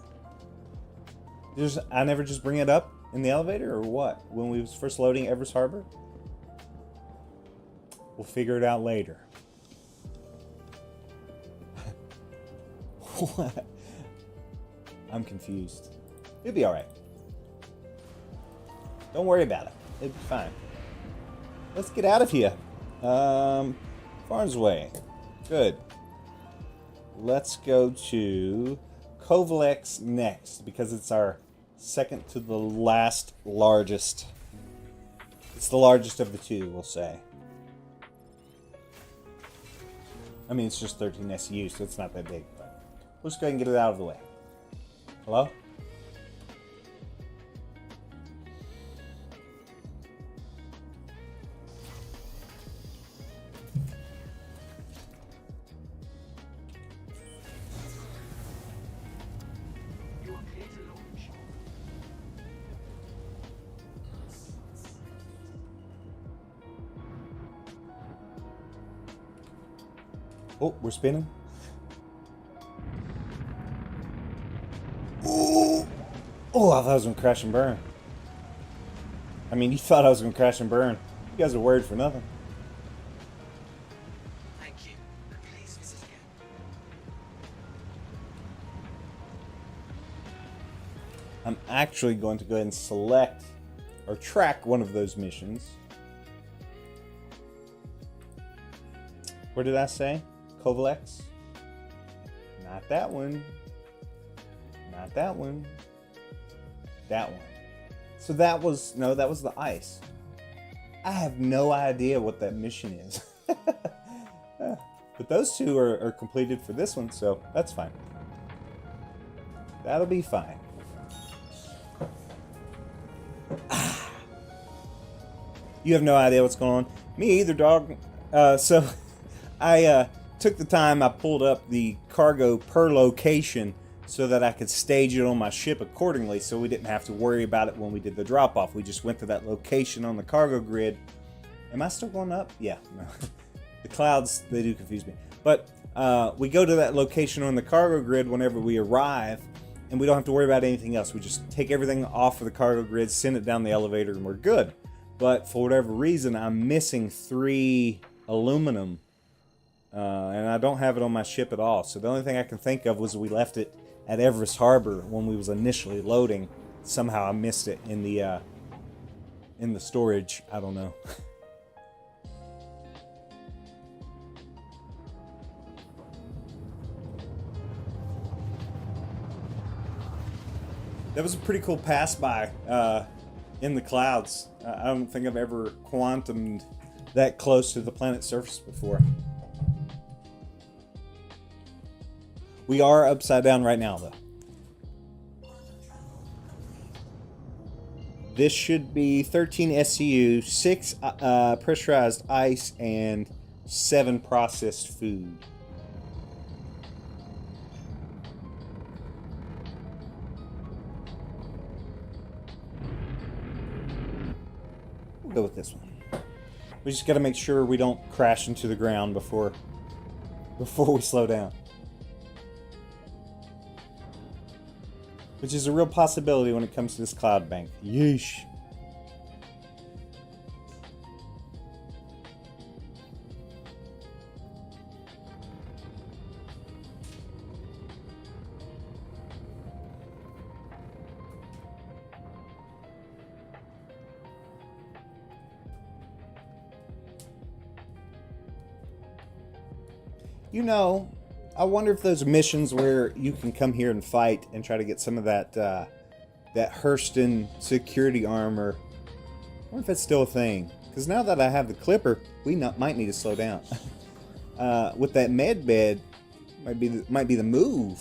I never just bring it up in the elevator, or what? When we was first loading Everest Harbor? We'll figure it out later. What? I'm confused. It'll be alright. Don't worry about it. It'll be fine. Let's get out of here. Farnsway. Good. Let's go to Kovalex next, because it's our second to the last largest. It's the largest of the 2, we'll say. I mean, it's just 13 SU, so it's not that big. But we'll just go ahead and get it out of the way. Hello? Oh, we're spinning. Ooh. Oh, I thought I was going to crash and burn. I mean, you thought I was going to crash and burn. You guys are worried for nothing. Thank you. Please visit again. I'm actually going to go ahead and select or track one of those missions. Where did I say? Kovalex? Not that one. Not that one. That one. So that was the ice. I have no idea what that mission is. But those 2 are completed for this one, so that's fine. That'll be fine. You have no idea what's going on. Me either, dog. So I took the time, I pulled up the cargo per location so that I could stage it on my ship accordingly, so we didn't have to worry about it when we did the drop-off. We just went to that location on the cargo grid. Am I still going up? Yeah. No. The clouds, they do confuse me. But we go to that location on the cargo grid whenever we arrive, and we don't have to worry about anything else. We just take everything off of the cargo grid, send it down the elevator, and we're good. But for whatever reason, I'm missing 3 aluminum. And I don't have it on my ship at all. So the only thing I can think of was we left it at Everest Harbor when we was initially loading. Somehow I missed it in the storage. I don't know. That was a pretty cool pass by in the clouds. I don't think I've ever quantumed that close to the planet's surface before. We are upside down right now, though. This should be 13 SCU, 6 pressurized ice, and 7 processed food. We'll go with this one. We just got to make sure we don't crash into the ground before we slow down. Which is a real possibility when it comes to this cloud bank. Yeesh. You know, I wonder if those missions where you can come here and fight and try to get some of that that Hurston security armor. I wonder if that's still a thing. Because now that I have the Clipper, we might need to slow down. With that med bed, might be the move.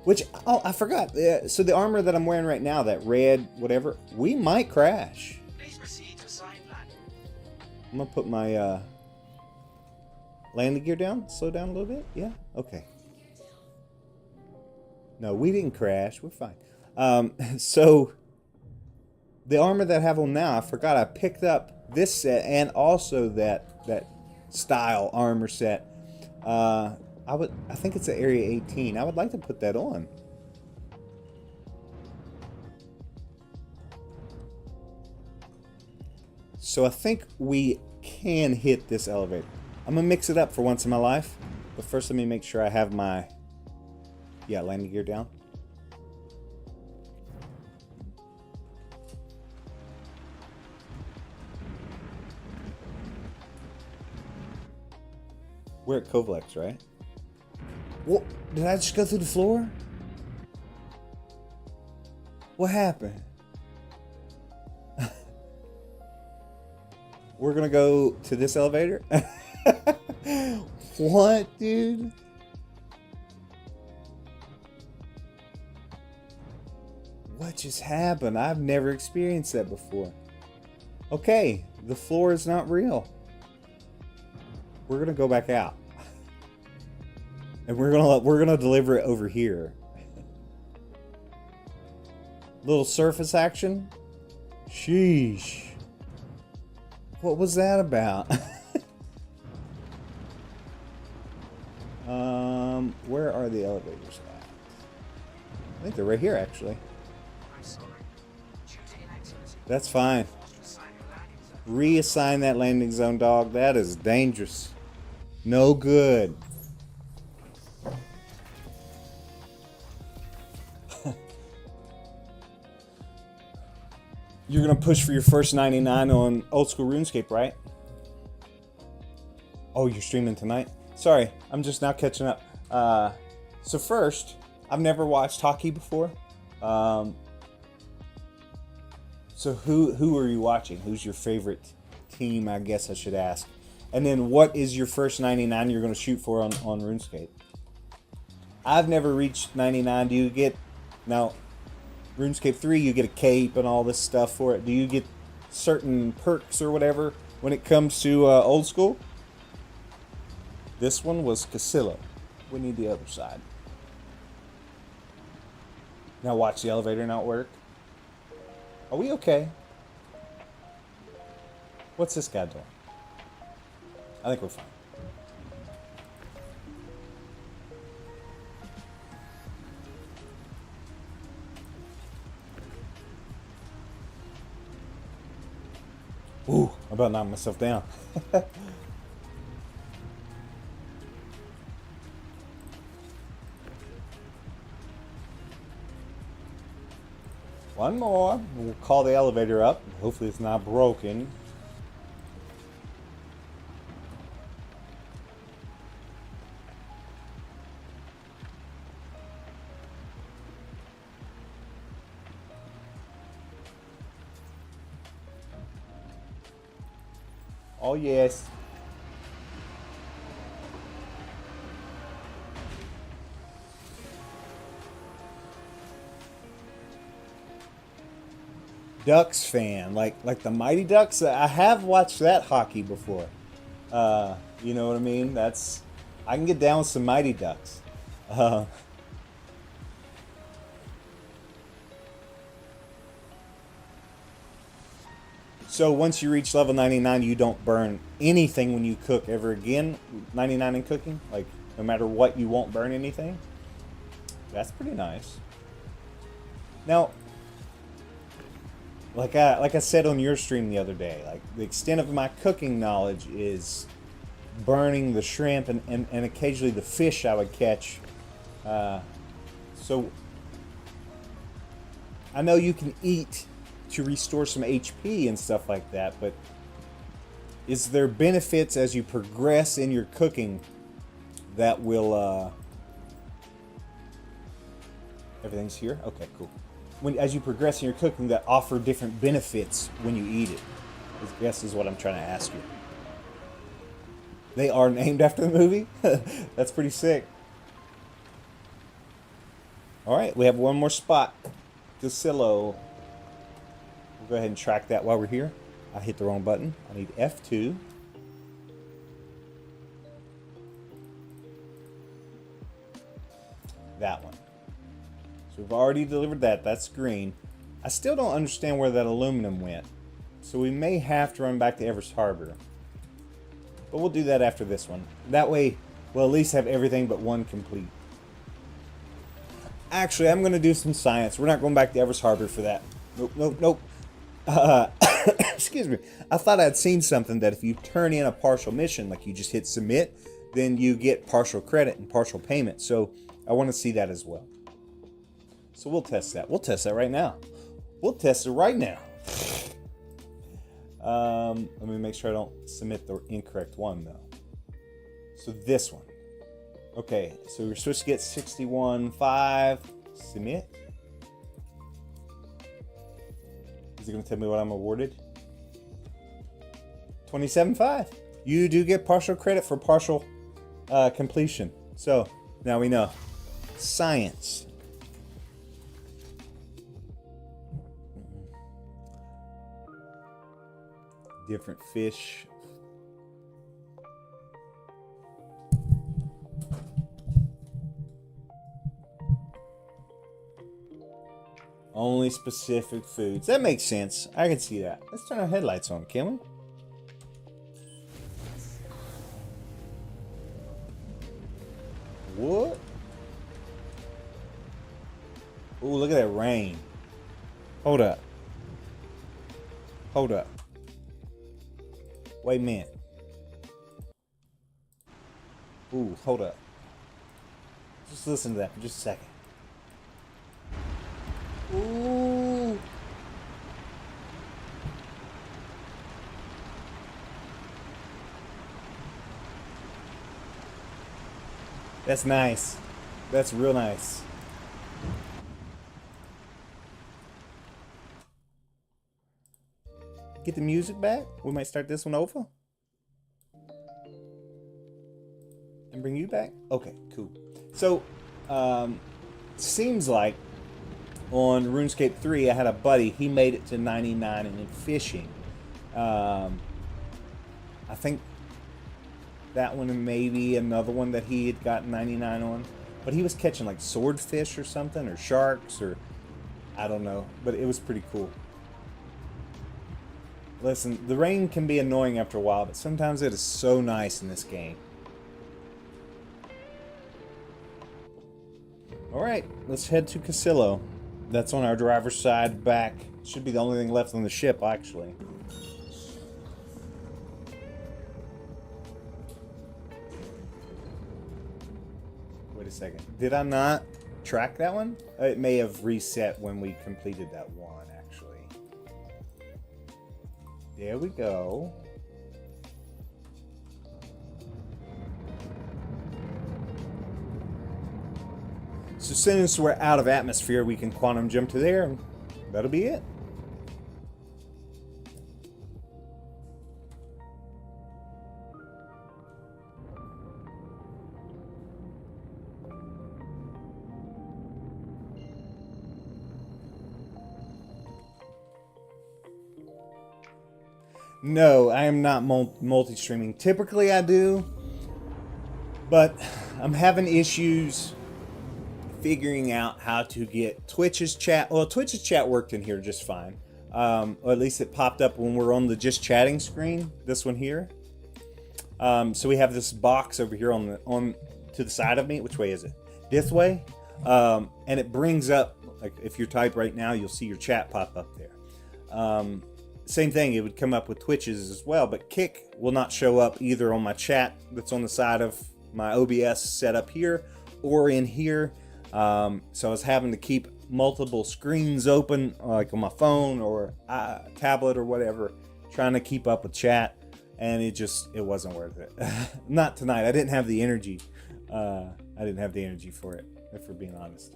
Which, oh, I forgot. So the armor that I'm wearing right now, that red whatever, we might crash. Please proceed to assigned landing. I'm gonna put my landing gear down. Slow down a little bit. Yeah. Okay. No, we didn't crash. We're fine. So the armor that I have on now, I forgot I picked up this set and also that style armor set. I think it's at Area 18. I would like to put that on. So I think we can hit this elevator. I'm gonna mix it up for once in my life, but first let me make sure I have my landing gear down. We're at Kovlex, right? What? Did I just go through the floor? What happened? We're gonna go to this elevator? What, dude? What just happened? I've never experienced that before. Okay, the floor is not real. We're gonna go back out. And we're gonna deliver it over here. Little surface action. Sheesh. What was that about? Where are the elevators at? I think they're right here, actually. I'm sorry. Due to inactivity, That's fine. must assign the landing zone. Reassign that landing zone, dog. That is dangerous. No good. You're gonna push for your first 99 on Old School RuneScape, right? Oh, you're streaming tonight? Sorry, I'm just now catching up. So first, I've never watched hockey before. So who are you watching? Who's your favorite team, I guess I should ask. And then what is your first 99 you're going to shoot for on RuneScape? I've never reached 99. Do you get... Now, RuneScape 3, you get a cape and all this stuff for it. Do you get certain perks or whatever when it comes to Old School? This one was Casilla. We need the other side. Now watch the elevator not work. Are we okay? What's this guy doing? I think we're fine. Ooh, I'm about to knock myself down. One more. We'll call the elevator up. Hopefully it's not broken. Oh, yes. Ducks fan, like the Mighty Ducks. I have watched that hockey before. You know what I mean? I can get down with some Mighty Ducks. So once you reach level 99, you don't burn anything when you cook ever again. 99 in cooking, like no matter what, you won't burn anything. That's pretty nice. Now, like I said on your stream the other day, like the extent of my cooking knowledge is burning the shrimp and occasionally the fish I would catch. So I know you can eat to restore some HP and stuff like that, but is there benefits as you progress in your cooking that will everything's here? Okay, cool. As you progress in your cooking that offer different benefits when you eat it, I guess is what I'm trying to ask you. They are named after the movie? That's pretty sick. Alright, we have one more spot. Casillo. We'll go ahead and track that while we're here. I hit the wrong button. I need F2. That one. So we've already delivered that. That's green. I still don't understand where that aluminum went. So we may have to run back to Everest Harbor. But we'll do that after this one. That way, we'll at least have everything but one complete. Actually, I'm going to do some science. We're not going back to Everest Harbor for that. Nope. Excuse me. I thought I'd seen something that if you turn in a partial mission, like you just hit submit, then you get partial credit and partial payment. So I want to see that as well. So we'll test that. We'll test that right now. We'll test it right now. Let me make sure I don't submit the incorrect one, though. So this one. Okay, so we're supposed to get 61.5. Submit. Is it going to tell me what I'm awarded? 27.5. You do get partial credit for partial completion. So now we know. Science. Different fish. Only specific foods. That makes sense. I can see that. Let's turn our headlights on, can we? What? Ooh, look at that rain. Hold up. Hold up. Wait a minute. Ooh, hold up. Just listen to that for just a second. Ooh. That's nice. That's real nice. Get the music back. We might start this one over. And bring you back? Okay, cool. So, seems like on RuneScape 3, I had a buddy. He made it to 99 in fishing. I think that one and maybe another one that he had got 99 on. But he was catching like swordfish or something, or sharks, or I don't know. But it was pretty cool. Listen, the rain can be annoying after a while, but sometimes it is so nice in this game. Alright, let's head to Casillo. That's on our driver's side back. Should be the only thing left on the ship, actually. Wait a second. Did I not track that one? It may have reset when we completed that one, actually. There we go. So as soon as we're out of atmosphere, we can quantum jump to there, and that'll be it. No, I am not multi-streaming. Typically I do, but I'm having issues figuring out how to get Twitch's chat. Well, Twitch's chat worked in here just fine. Or at least it popped up when we're on the just chatting screen. This one here. So we have this box over here on to the side of me. Which way is it? This way. And it brings up, like, if you type right now, you'll see your chat pop up there. Same thing, it would come up with Twitch's as well, but Kick will not show up either on my chat that's on the side of my OBS setup here or in here. So I was having to keep multiple screens open, like on my phone or tablet or whatever, trying to keep up with chat, and it wasn't worth it. Not tonight. I didn't have the energy. I didn't have the energy for it, if we're being honest.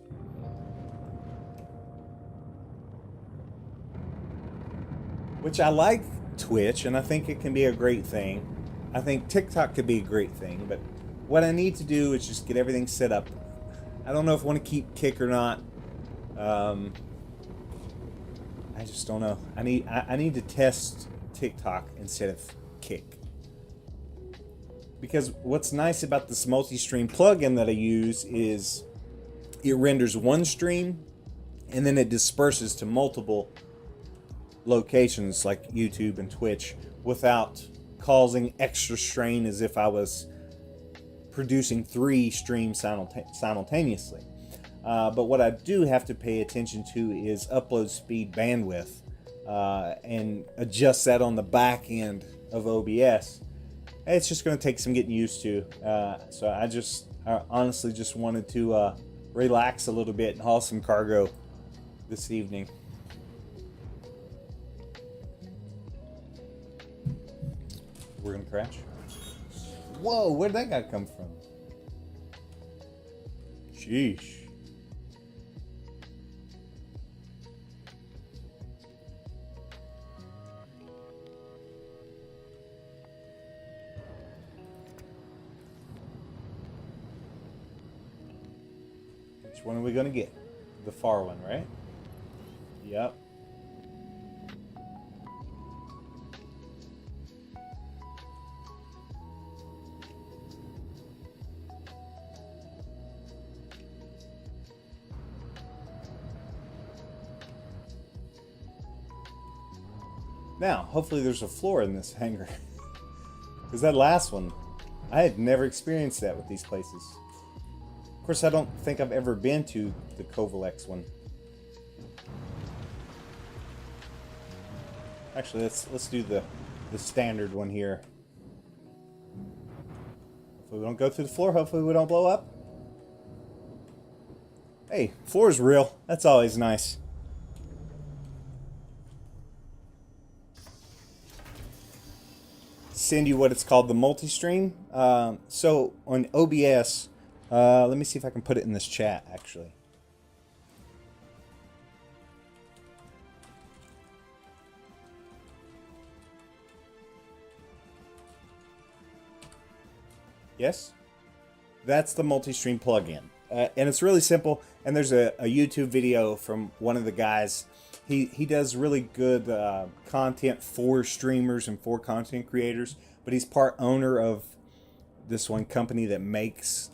Which I like Twitch, and I think it can be a great thing. I think TikTok could be a great thing, but what I need to do is just get everything set up. I don't know if I want to keep Kick or not. I just don't know. I need to test TikTok instead of Kick. Because what's nice about this multi-stream plugin that I use is it renders one stream and then it disperses to multiple locations like YouTube and Twitch without causing extra strain as if I was producing 3 streams simultaneously. But what I do have to pay attention to is upload speed bandwidth and adjust that on the back end of OBS. It's just going to take some getting used to. So I honestly just wanted to relax a little bit and haul some cargo this evening. We're gonna crash. Whoa, where'd that guy come from? Sheesh. Which one are we gonna get? The far one, right? Yep. Now, hopefully there's a floor in this hangar. Because that last one, I had never experienced that with these places. Of course, I don't think I've ever been to the Kovalex one. Actually, let's do the standard one here. Hopefully we don't go through the floor. Hopefully we don't blow up. Hey, floor is real. That's always nice. Send you what it's called, the multi-stream. So on OBS, let me see if I can put it in this chat actually. Yes, that's the multi-stream plugin, and it's really simple. And there's a YouTube video from one of the guys. He does really good content for streamers and for content creators, but he's part owner of this one company that makes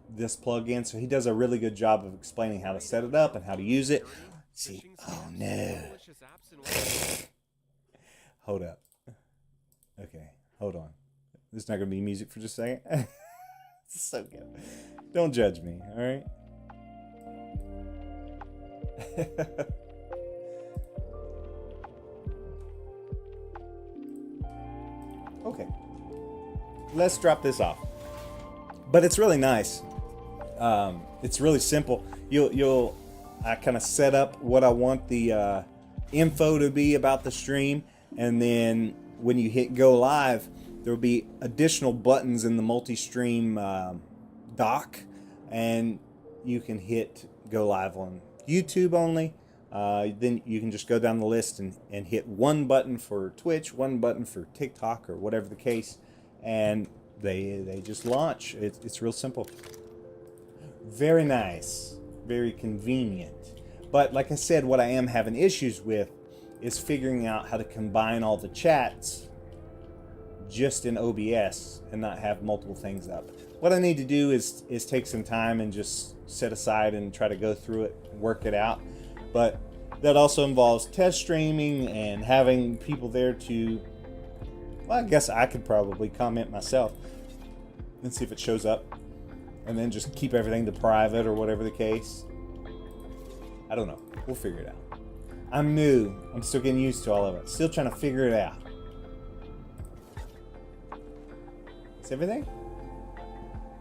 this plugin, so he does a really good job of explaining how to set it up and how to use it. See, oh no. Hold up. Okay, hold on. There's not going to be music for just a second. It's so good. Don't judge me, all right? Okay, let's drop this off. But it's really nice. It's really simple. I kind of set up what I want the info to be about the stream, and then when you hit go live, there will be additional buttons in the multi-stream dock, and you can hit go live on YouTube only. Then you can just go down the list and hit one button for Twitch, one button for TikTok, or whatever the case, and they just launch. It's real simple. Very nice, very convenient. But like I said, what I am having issues with is figuring out how to combine all the chats just in OBS and not have multiple things up. What I need to do is take some time and just set aside and try to go through it and work it out. But that also involves test streaming and having people there to, well, I guess I could probably comment myself and see if it shows up, and then just keep everything to private or whatever the case. I don't know. We'll figure it out. I'm new. I'm still getting used to all of it. Still trying to figure it out. That's everything?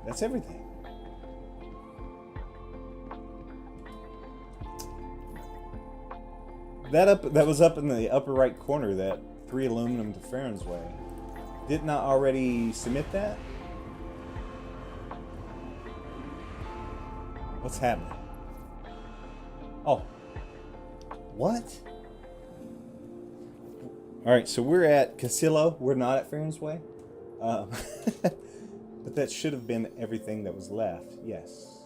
That's everything. That was up in the upper right corner, that 3 aluminum to Farron's way. Didn't I already submit that? What's happening? Oh. What? Alright, so we're at Casillo. We're not at Farron's way. But that should have been everything that was left. Yes.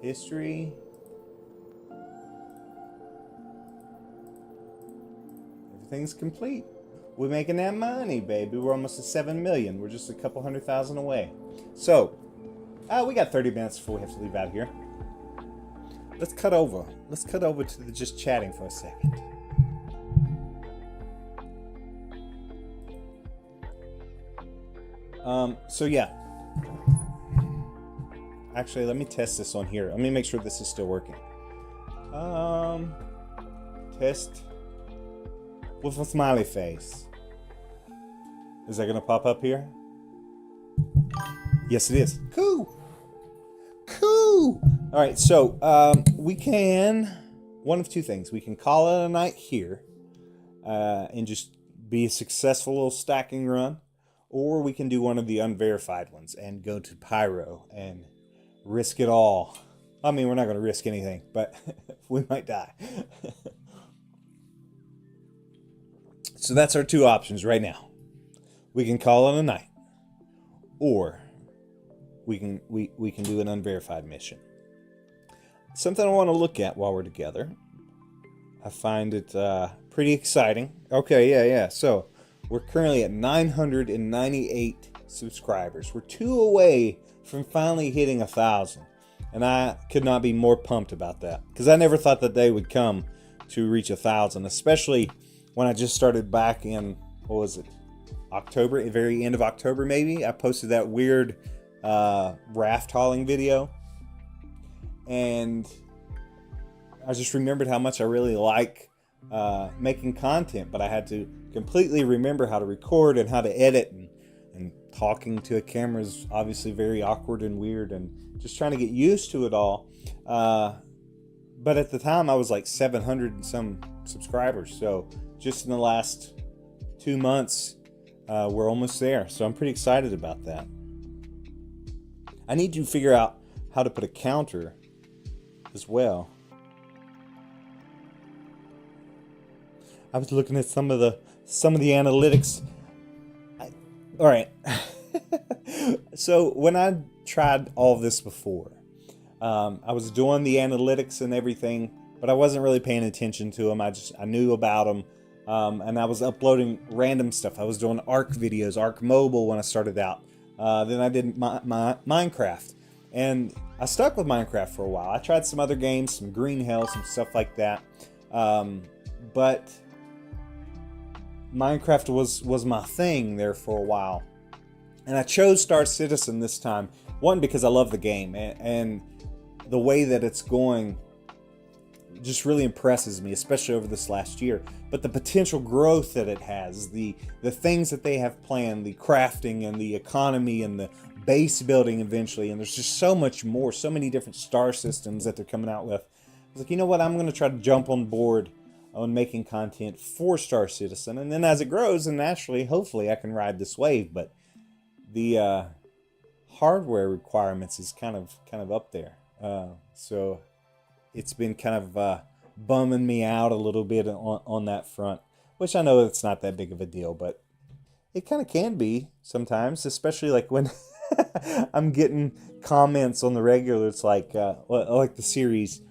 History. Everything's complete. We're making that money, baby. We're almost at 7 million. We're just a couple 100,000 away. So, we got 30 minutes before we have to leave out here. Let's cut over. Let's cut over to the just chatting for a second. So yeah. Actually, let me test this on here. Let me make sure this is still working. Test with a smiley face. Is that gonna pop up here? Yes, it is. Cool. Cool. All right, so we can, one of two things. We can call it a night here and just be a successful little stacking run, or we can do one of the unverified ones and go to Pyro and risk it all. I mean, we're not going to risk anything, but we might die. So that's our two options right now. We can call it a night, or we can do an unverified mission. Something I want to look at while we're together. I find it pretty exciting. Okay, yeah. So we're currently at 998 subscribers. We're 2 away from finally hitting 1,000. And I could not be more pumped about that, because I never thought that day would come to reach 1,000, especially when I just started back in, what was it, October, the very end of October maybe. I posted that weird raft hauling video, and I just remembered how much I really like making content, but I had to completely remember how to record and how to edit, and talking to a camera is obviously very awkward and weird, and just trying to get used to it all. But at the time I was like 700 and some subscribers, so just in the last 2 months we're almost there, so I'm pretty excited about that. I need to figure out how to put a counter as well. I was looking at some of the analytics. All right. So when I tried all this before, I was doing the analytics and everything, but I wasn't really paying attention to them. I knew about them, and I was uploading random stuff. I was doing ARC videos, ARC Mobile when I started out. Then I did my Minecraft, and I stuck with Minecraft for a while. I tried some other games, some Green Hell, some stuff like that, but Minecraft was my thing there for a while. And I chose Star Citizen this time. One, because I love the game, and the way that it's going just really impresses me, especially over this last year. But the potential growth that it has, the things that they have planned, the crafting and the economy and the base building eventually, and there's just so much more, so many different star systems that they're coming out with. I was like, you know what, I'm going to try to jump on board on making content for Star Citizen, and then as it grows, and naturally, hopefully I can ride this wave, but the hardware requirements is kind of up there. So it's been kind of bumming me out a little bit on that front, which I know it's not that big of a deal, but it kind of can be sometimes, especially like when I'm getting comments on the regular. It's like the series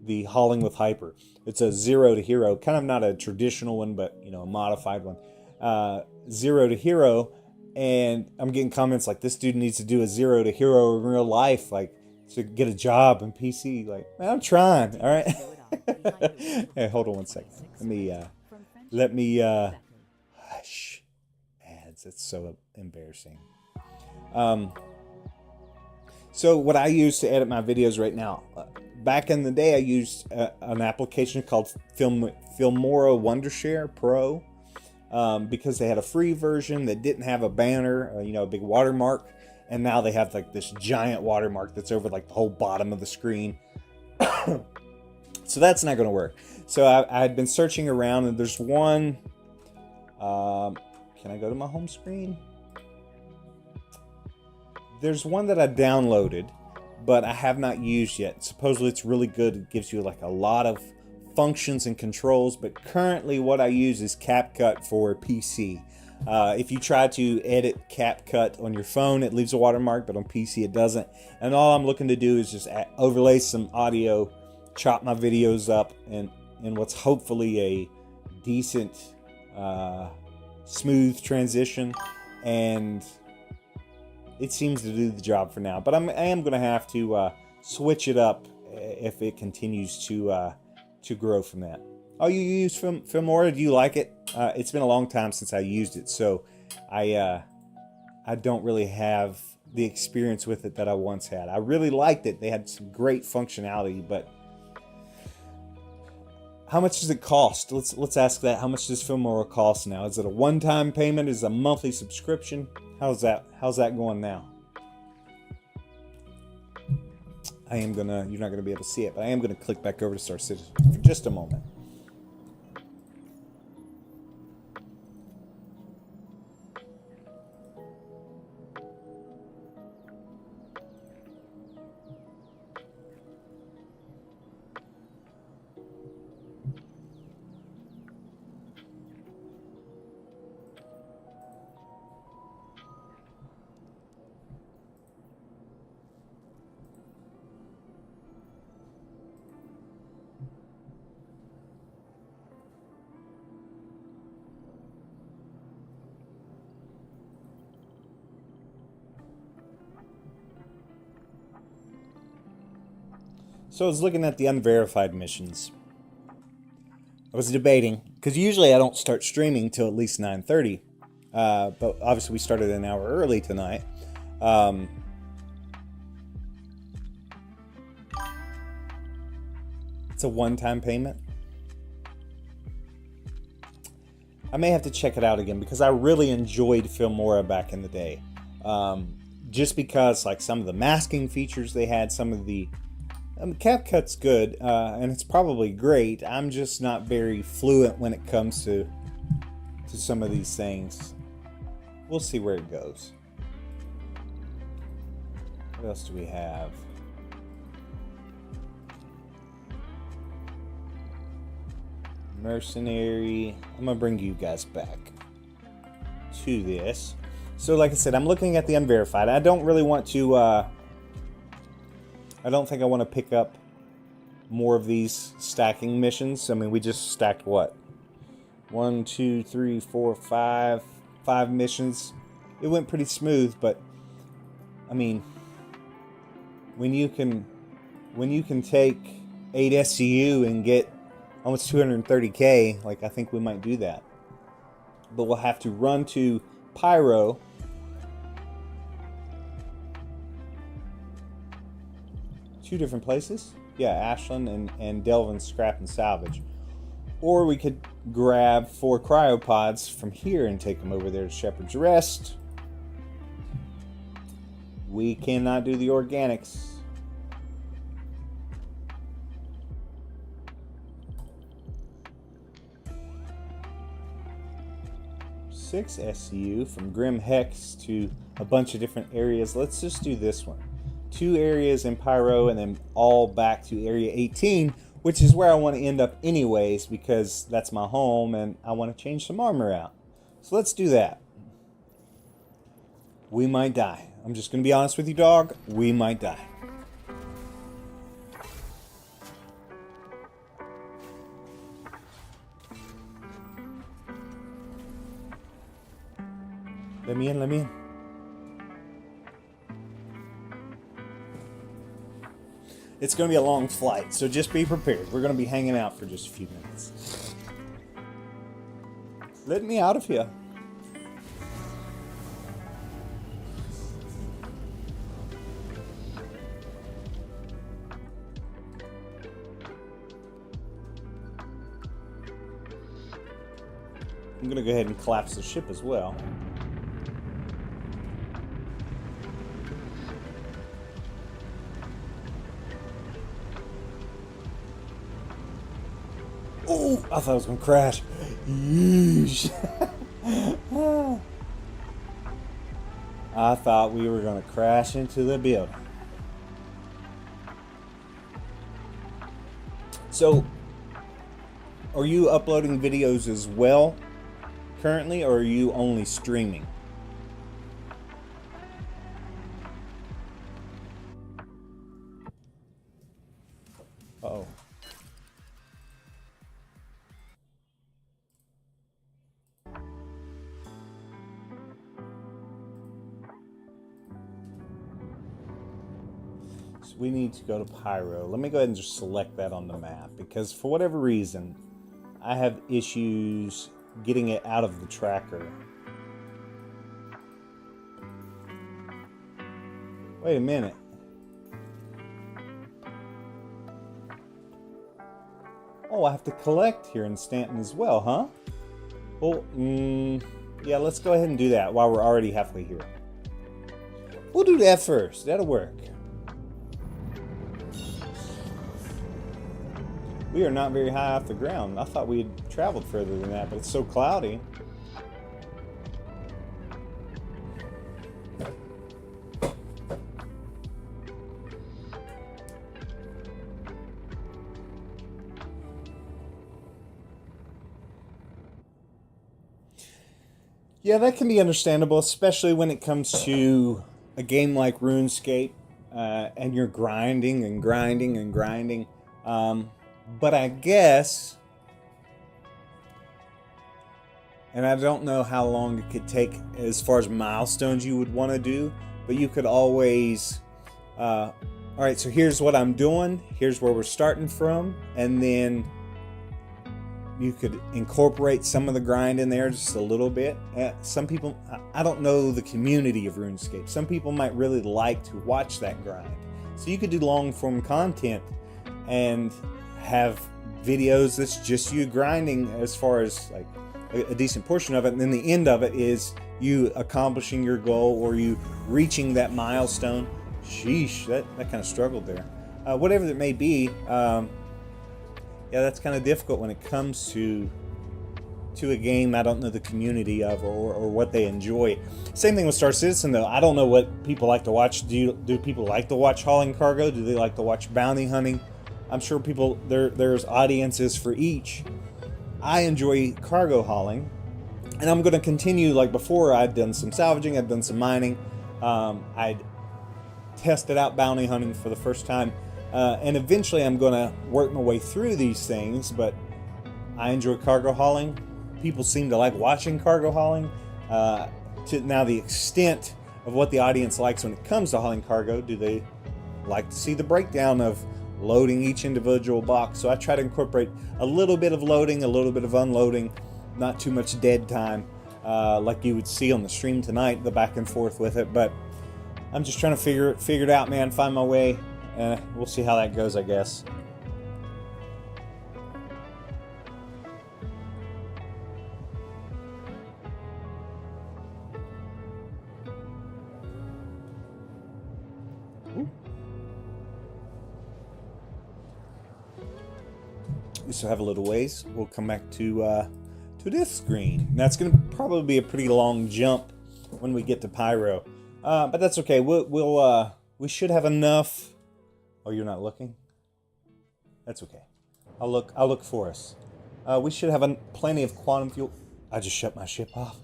the Hauling with Hyper. It's a 0 to hero, kind of not a traditional one, but a modified one. 0 to hero, and I'm getting comments like, this dude needs to do a 0 to hero in real life, like to get a job in PC. Like, man, I'm trying. All right. Hey, hold on one second. Let me hush. Ads. It's so embarrassing. So what I use to edit my videos right now, back in the day, I used an application called Filmora Wondershare Pro, because they had a free version that didn't have a banner, a big watermark, and now they have like this giant watermark that's over like the whole bottom of the screen. So that's not going to work. So I had been searching around, and there's one. Can I go to my home screen? There's one that I downloaded, but I have not used yet. Supposedly it's really good. It gives you like a lot of functions and controls, but currently what I use is CapCut for PC. If you try to edit CapCut on your phone, it leaves a watermark, but on PC it doesn't. And all I'm looking to do is just overlay some audio, chop my videos up in what's hopefully a decent, smooth transition, and it seems to do the job for now. But I am going to have to switch it up if it continues to grow from that. Oh, you use Filmora? Do you like it? It's been a long time since I used it, so I don't really have the experience with it that I once had. I really liked it. They had some great functionality, but how much does it cost? Let's ask that. How much does Filmora cost now? Is it a one-time payment? Is it a monthly subscription? How's that going now? You're not gonna be able to see it, but I am gonna click back over to Star Citizen for just a moment. So I was looking at the unverified missions. I was debating, because usually I don't start streaming till at least 9:30, but obviously we started an hour early tonight. It's a one-time payment. I may have to check it out again, because I really enjoyed Filmora back in the day. Just because like some of the masking features they had, some of the CapCut's good, and it's probably great. I'm just not very fluent when it comes to some of these things. We'll see where it goes. What else do we have? Mercenary. I'm gonna bring you guys back to this. So like I said, I'm looking at the unverified. I don't really want to I don't think I want to pick up more of these stacking missions. I mean, we just stacked what? 1, 2, 3, 4, 5 missions. It went pretty smooth, but I mean, when you can take 8 SCU and get almost 230k, like I think we might do that. But we'll have to run to Pyro. Two different places? Yeah, Ashland and Delvin Scrap and Salvage. Or we could grab 4 cryopods from here and take them over there to Shepherd's Rest. We cannot do the organics. Six SCU from Grim Hex to a bunch of different areas. Let's just do this one. 2 areas in Pyro and then all back to Area 18, which is where I want to end up anyways, because that's my home and I want to change some armor out. So let's do that. We might die. I'm just going to be honest with you, dog. We might die. Let me in, let me in. It's going to be a long flight, so just be prepared. We're going to be hanging out for just a few minutes. Let me out of here. I'm going to go ahead and collapse the ship as well. Oh, I thought I was going to crash. Yeesh. I thought we were going to crash into the building. So, are you uploading videos as well currently, or are you only streaming? Uh-oh. So we need to go to Pyro. Let me go ahead and just select that on the map, because for whatever reason, I have issues getting it out of the tracker. Wait a minute. Oh, I have to collect here in Stanton as well, huh? Well, yeah, let's go ahead and do that while we're already halfway here. We'll do that first. That'll work. We are not very high off the ground. I thought we had traveled further than that, but it's so cloudy. Yeah, that can be understandable, especially when it comes to a game like RuneScape, and you're grinding and grinding and grinding. But I guess, and I don't know how long it could take as far as milestones you would want to do, but you could always, all right, so here's what I'm doing, here's where we're starting from, and then you could incorporate some of the grind in there just a little bit. Some people, I don't know the community of RuneScape. Some people might really like to watch that grind. So you could do long form content and have videos that's just you grinding as far as like a decent portion of it, and then the end of it is you accomplishing your goal or you reaching that milestone. Sheesh, that kind of struggled there. Whatever that may be, yeah, that's kind of difficult when it comes to a game I don't know the community of or what they enjoy. Same thing with Star Citizen though. I don't know what people like to watch. Do people like to watch hauling cargo? Do they like to watch bounty hunting? I'm sure there's audiences for each. I enjoy cargo hauling, and I'm going to continue like before. I'd done some salvaging, I'd done some mining. I'd tested out bounty hunting for the first time, and eventually I'm going to work my way through these things, but I enjoy cargo hauling. People seem to like watching cargo hauling. To now the extent of what the audience likes when it comes to hauling cargo, do they like to see the breakdown of loading each individual box? So I try to incorporate a little bit of loading, a little bit of unloading, not too much dead time, like you would see on the stream tonight, the back and forth with it. But I'm just trying to figure it out, man, find my way. We'll see how that goes, I guess. We still have a little ways. We'll come back to this screen. That's going to probably be a pretty long jump when we get to Pyro, but that's okay. We should have enough. Oh, you're not looking? That's okay. I'll look for us. We should have plenty of quantum fuel. I just shut my ship off.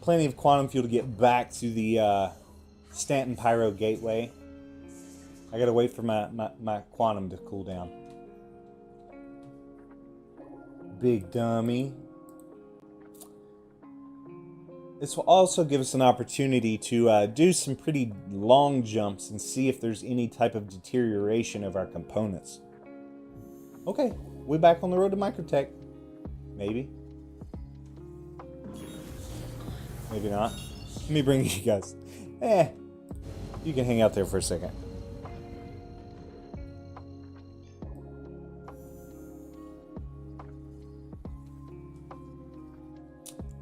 Plenty of quantum fuel to get back to the Stanton Pyro Gateway. I gotta wait for my quantum to cool down. Big dummy. This will also give us an opportunity to do some pretty long jumps and see if there's any type of deterioration of our components. Okay, we're back on the road to Microtech. Maybe. Maybe not. Let me bring you guys. You can hang out there for a second.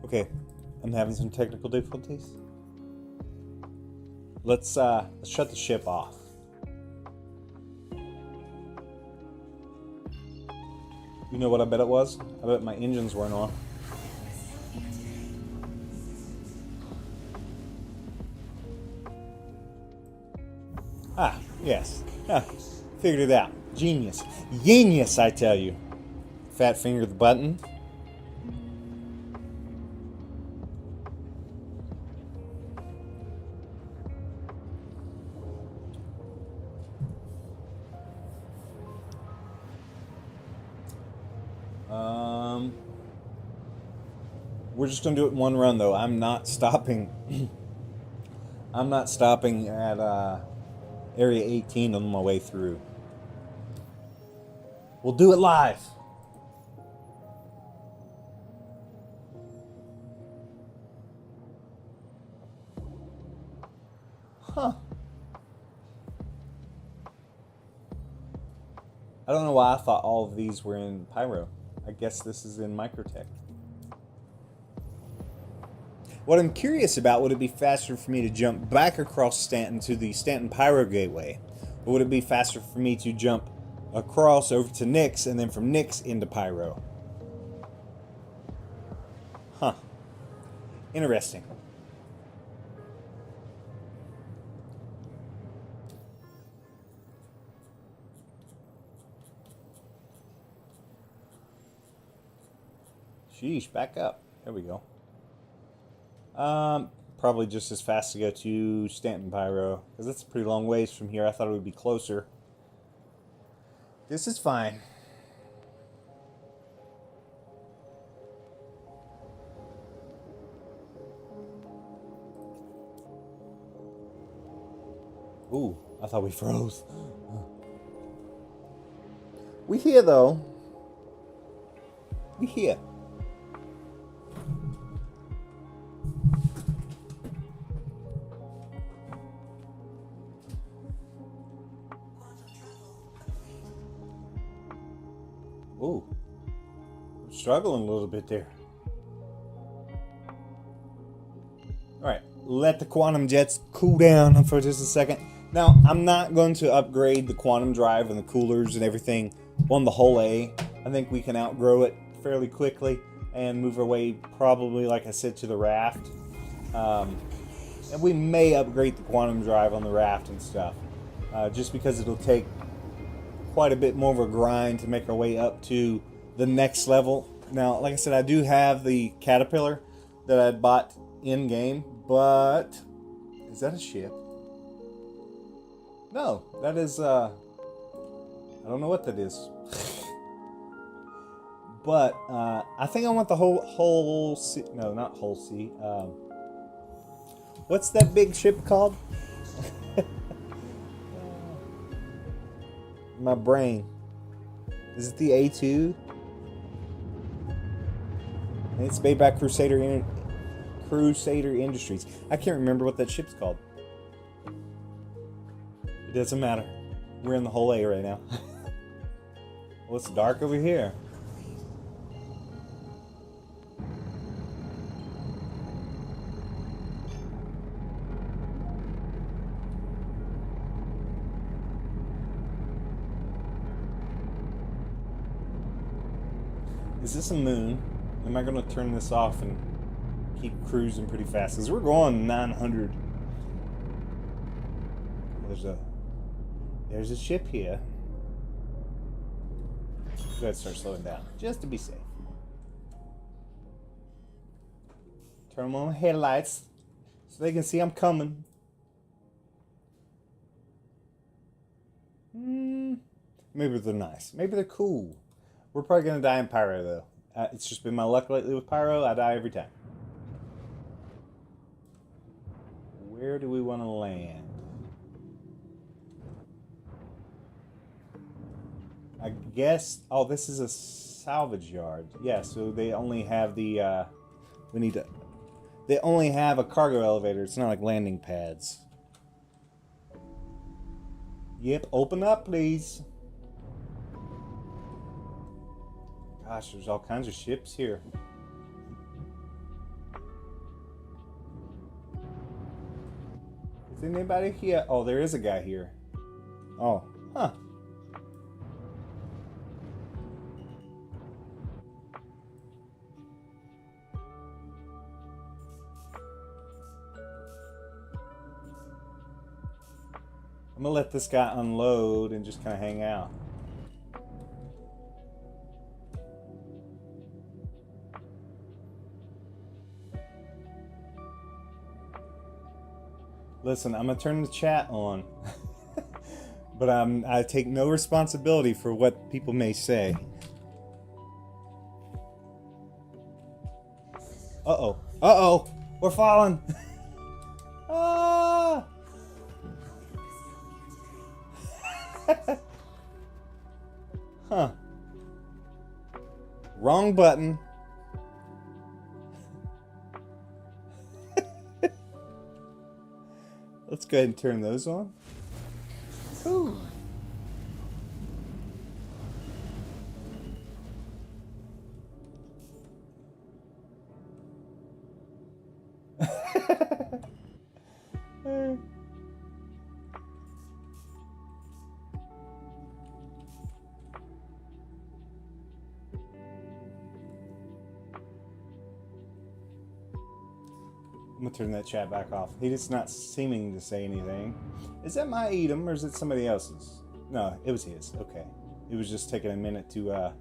Okay, I'm having some technical difficulties. Let's shut the ship off. You know what I bet it was? I bet my engines weren't on. Ah, yes. Figured it out. Genius. Genius, I tell you. Fat finger the button. We're just going to do it in one run, though. I'm not stopping. I'm not stopping at Area 18 on my way through. We'll do it live. Huh. I don't know why I thought all of these were in Pyro. I guess this is in Microtech. What I'm curious about, would it be faster for me to jump back across Stanton to the Stanton Pyro Gateway? Or would it be faster for me to jump across over to Nyx and then from Nyx into Pyro? Huh. Interesting. Sheesh, back up. There we go. Probably just as fast to go to Stanton Pyro, because that's a pretty long ways from here. I thought it would be closer. This is fine. Ooh, I thought we froze. We here, though. We here. Ooh, I'm struggling a little bit there. Alright, let the quantum jets cool down for just a second. Now, I'm not going to upgrade the quantum drive and the coolers and everything on the whole A. I think we can outgrow it fairly quickly and move our way probably, like I said, to the raft. And we may upgrade the quantum drive on the raft and stuff. Just because it'll take quite a bit more of a grind to make our way up to the next level. Now, like I said, I do have the Caterpillar that I bought in-game, but is that a ship? No, that is, I don't know what that is. But, I think I want the whole sea, no, not whole sea, what's that big ship called? My brain. Is it the A2? And it's made by Crusader Industries. I can't remember what that ship's called. It doesn't matter. We're in the whole A right now. Well, it's dark over here. Is this a moon? Am I going to turn this off and keep cruising pretty fast? Because we're going 900. There's a ship here. Let's start slowing down, just to be safe. Turn on my headlights so they can see I'm coming. Maybe they're nice. Maybe they're cool. We're probably going to die in Pyro, though. It's just been my luck lately with Pyro. I die every time. I guess. Oh, this is a salvage yard. Yeah, so they only have the. They only have a cargo elevator. It's not like landing pads. Yep, open up, please. Gosh, there's all kinds of ships here. Is anybody here? Oh, there is a guy here. Oh, huh. I'm gonna let this guy unload and just kind of hang out. Listen, I'm gonna turn the chat on, but I take no responsibility for what people may say. Uh-oh. Uh-oh. We're falling. Ah! Huh. Wrong button. Let's go ahead and turn those on. Ooh. I'm gonna turn that chat back off. He's not seeming to say anything. Is that my Edom or is it somebody else's? No, it was his. Okay. It was just taking a minute to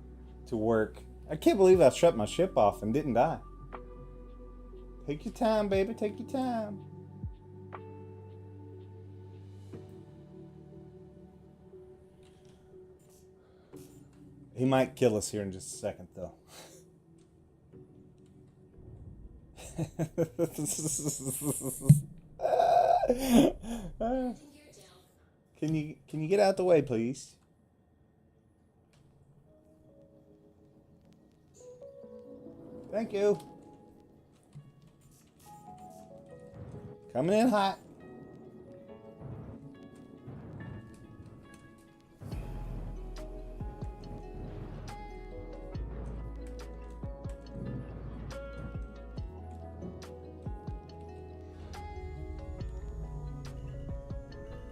work. I can't believe I shut my ship off and didn't die. Take your time, baby. Take your time. He might kill us here in just a second, though. Can you get out the way, please? Thank you. Coming in hot.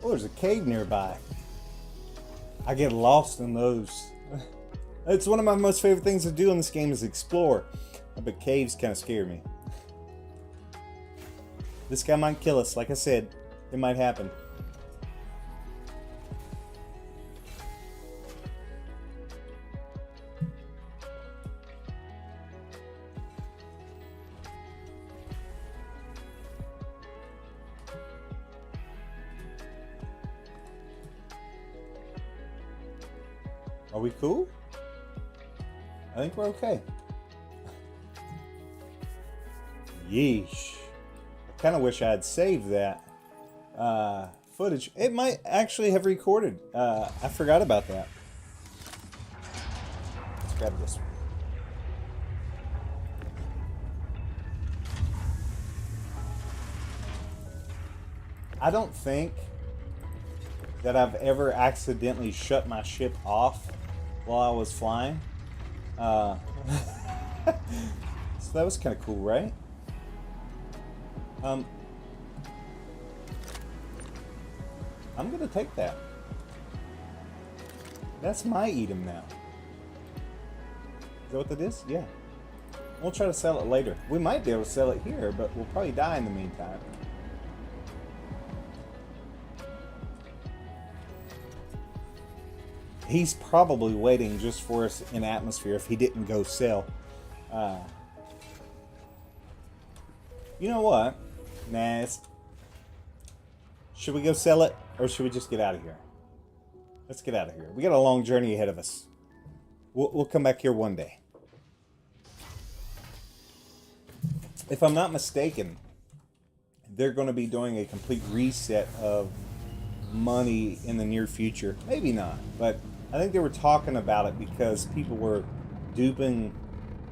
Oh, there's a cave nearby. I get lost in those. It's one of my most favorite things to do in this game is explore. But caves kind of scare me. This guy might kill us. Like I said, it might happen. Are we cool? I think we're okay. Yeesh. I kind of wish I had saved that footage. It might actually have recorded. I forgot about that. Let's grab this one. I don't think that I've ever accidentally shut my ship off while I was flying. So that was kind of cool, right? I'm gonna take that. That's my Edom now. Is that what that is? Yeah. We'll try to sell it later. We might be able to sell it here, but we'll probably die in the meantime. He's probably waiting just for us in atmosphere if he didn't go sell. You know what? Nah, should we go sell it or should we just get out of here? Let's get out of here. We got a long journey ahead of us. We'll come back here one day. If I'm not mistaken, they're going to be doing a complete reset of money in the near future. Maybe not, but I think they were talking about it because people were duping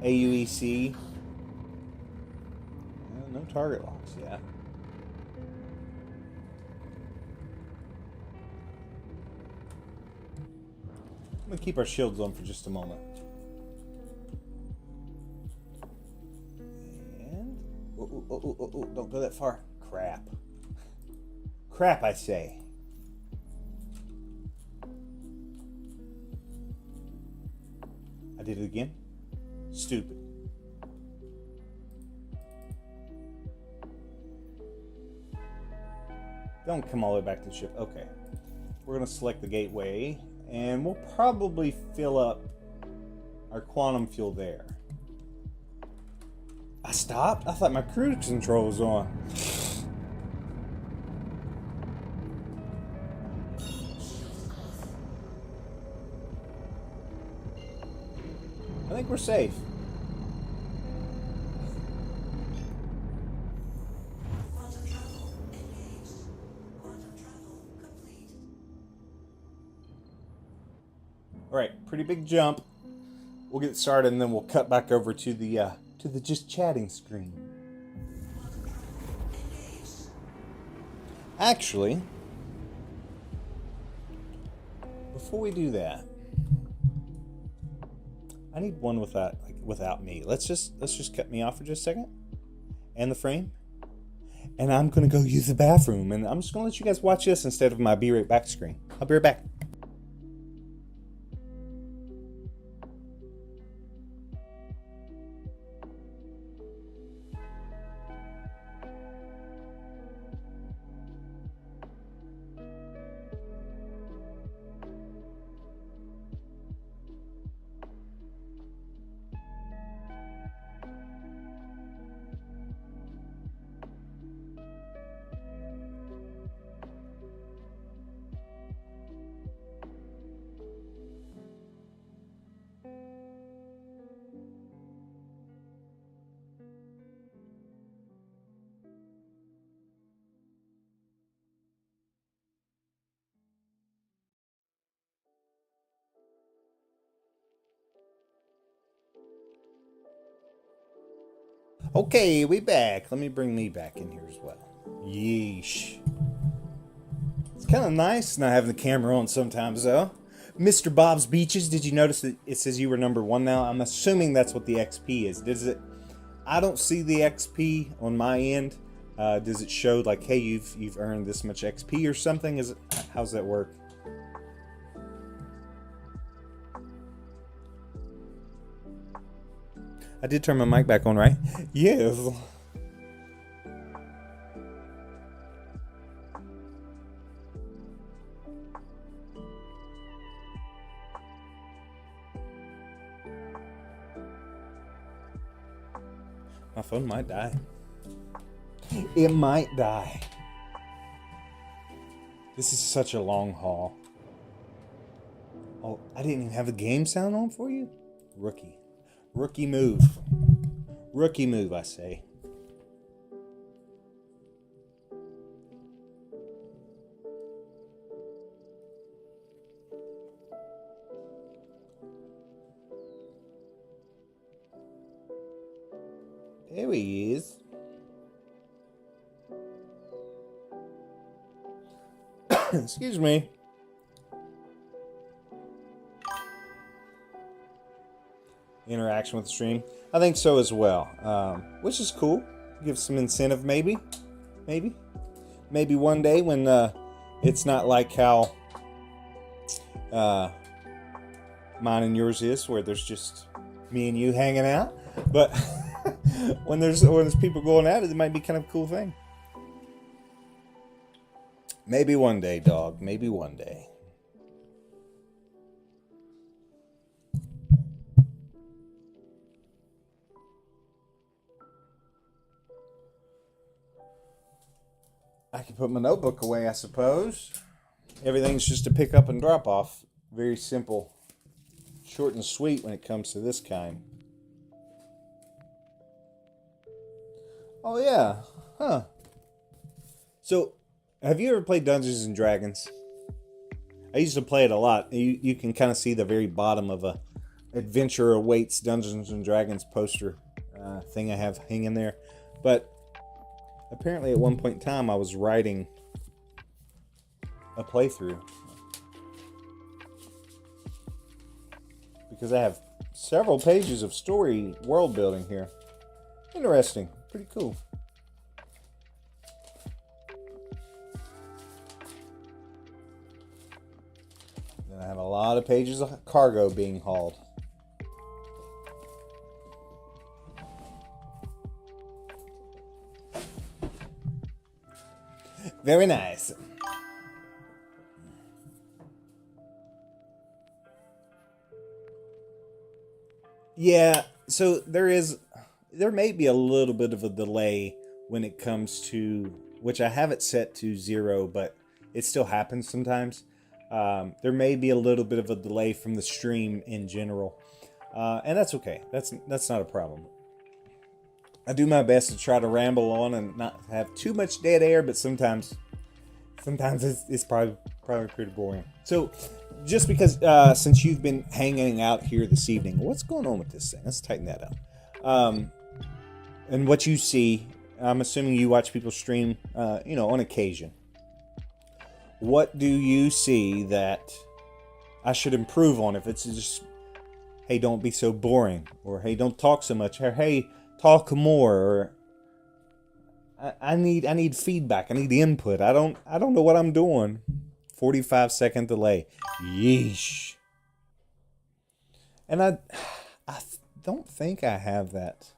aUEC. No target locks, yeah. I'm going to keep our shields on for just a moment. And... Oh, don't go that far. Crap. Crap, I say. I did it again. Stupid. Don't come all the way back to the ship. Okay. We're going to select the gateway, and we'll probably fill up our quantum fuel there. I stopped? I thought my cruise control was on. I think we're safe. All right, pretty big jump. We'll get started, and then we'll cut back over to the just chatting screen. Actually, before we do that, I need one without me. Let's just cut me off for just a second, and the frame, and I'm gonna go use the bathroom, and I'm just gonna let you guys watch this instead of my be right back screen. I'll be right back. Okay, we back. Let me bring me back in here as well. Yeesh. It's kind of nice not having the camera on sometimes, though. Mr. Bob's Beaches, did you notice that it says you were number 1 now? I'm assuming that's what the XP is. Does it? I don't see the XP on my end. Does it show like, hey, you've earned this much XP or something? Is it? How's that work? I did turn my mic back on, right? Yes. My phone might die. It might die. This is such a long haul. Oh, I didn't even have the game sound on for you? Rookie. Rookie move. Rookie move, I say. There he is. Excuse me. Interaction with the stream. I think so as well. Which is cool. Give some incentive, maybe. Maybe one day when it's not like how mine and yours is, where there's just me and you hanging out. But when there's people going at it, it might be kind of a cool thing. Maybe one day, dog. Maybe one day. I can put my notebook away, I suppose. Everything's just a pick up and drop off. Very simple. Short and sweet when it comes to this kind. Oh, yeah. Huh. So, Have you ever played Dungeons and Dragons? I used to play it a lot. You can kind of see the very bottom of a Adventure Awaits Dungeons and Dragons poster thing I have hanging there. But apparently at one point in time I was writing a playthrough. Because I have several pages of story world building here. Interesting. Pretty cool. Then I have a lot of pages of cargo being hauled. Very nice. Yeah, so there may be a little bit of a delay when it comes to, which I have it set to 0, but it still happens sometimes. There may be a little bit of a delay from the stream in general, and that's okay. That's not a problem. I do my best to try to ramble on and not have too much dead air, but sometimes it's probably pretty boring. So, just because since you've been hanging out here this evening, what's going on with this thing? Let's tighten that up. And what you see, I'm assuming you watch people stream, on occasion. What do you see that I should improve on? If it's just, hey, don't be so boring, or hey, don't talk so much, or hey, talk more, or I need feedback. I need input. I don't know what I'm doing. 45-second delay. Yeesh. And I don't think I have that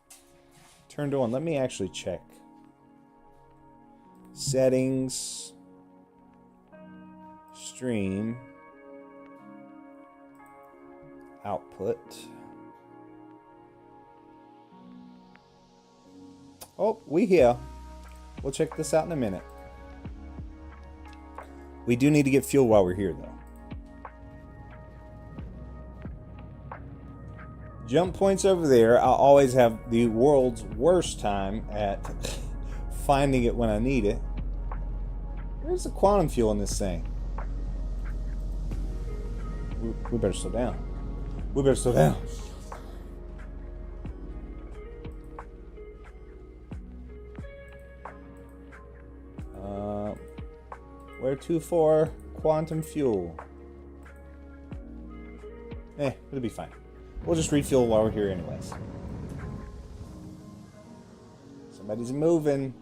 turned on. Let me actually check. Settings. Stream. Output. Oh, we here. We'll check this out in a minute. We do need to get fuel while we're here, though. Jump points over there. I'll always have the world's worst time at finding it when I need it. Where's the quantum fuel in this thing? We better slow down. We better slow down. Where to for quantum fuel? It'll be fine. We'll just refuel while we're here anyways. Somebody's moving.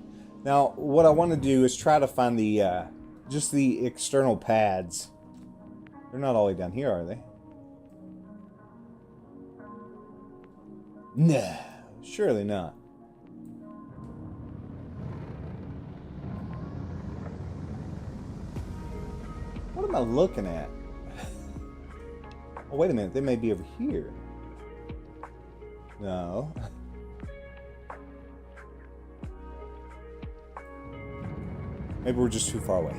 Now, what I want to do is try to find the just the external pads. They're not all the way down here, are they? No, surely not. What am I looking at? Oh, wait a minute. They may be over here. No. Maybe we're just too far away.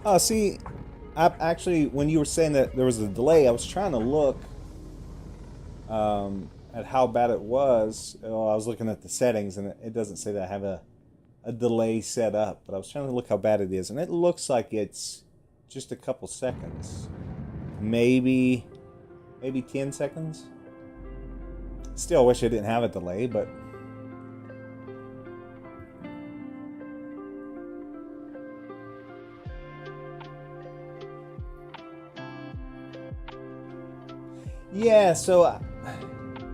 Oh, see, I actually, when you were saying that there was a delay, I was trying to look at how bad it was. Well, I was looking at the settings, and it doesn't say that I have a delay set up, but I was trying to look how bad it is, and it looks like it's just a couple seconds. Maybe 10 seconds. Still wish I didn't have a delay, but yeah, so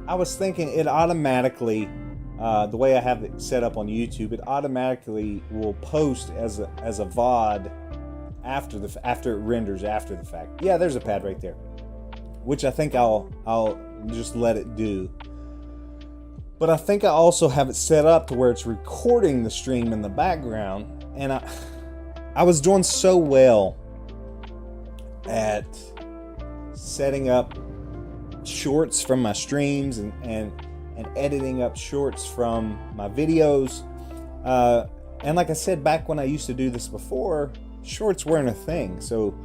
I was thinking it automatically, the way I have it set up on YouTube, it automatically will post as a VOD after it renders after the fact. Yeah, there's a pad right there, which I think I'll just let it do. But I think I also have it set up to where it's recording the stream in the background, and I was doing so well at setting up shorts from my streams and editing up shorts from my videos. And like I said, back when I used to do this before, shorts weren't a thing. So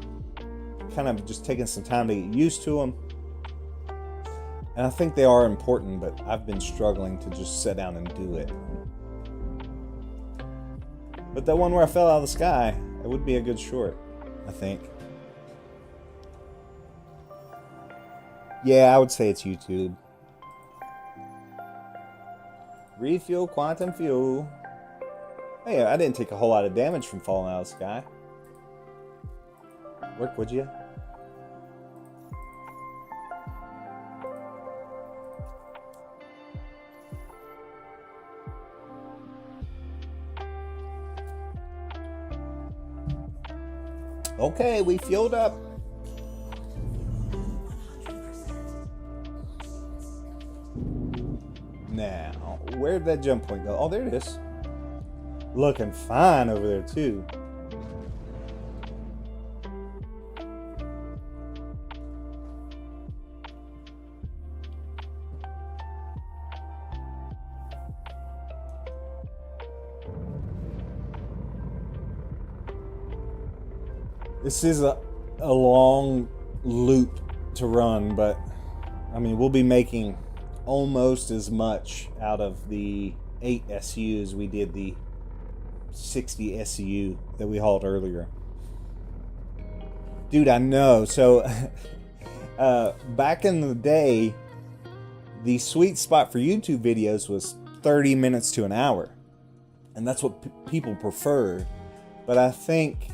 kind of just taking some time to get used to them. And I think they are important, but I've been struggling to just sit down and do it. But that one where I fell out of the sky, it would be a good short, I think. Yeah, I would say it's YouTube. Refuel quantum fuel. Hey, I didn't take a whole lot of damage from falling out of the sky. Work, would you? Okay, we fueled up. Now, where'd that jump point go? Oh, there it is. Looking fine over there, too. This is a long loop to run, but I mean, we'll be making almost as much out of the 8 SU as we did the 60 SU that we hauled earlier. Dude, I know. So back in the day, the sweet spot for YouTube videos was 30 minutes to an hour. And that's what people prefer. But I think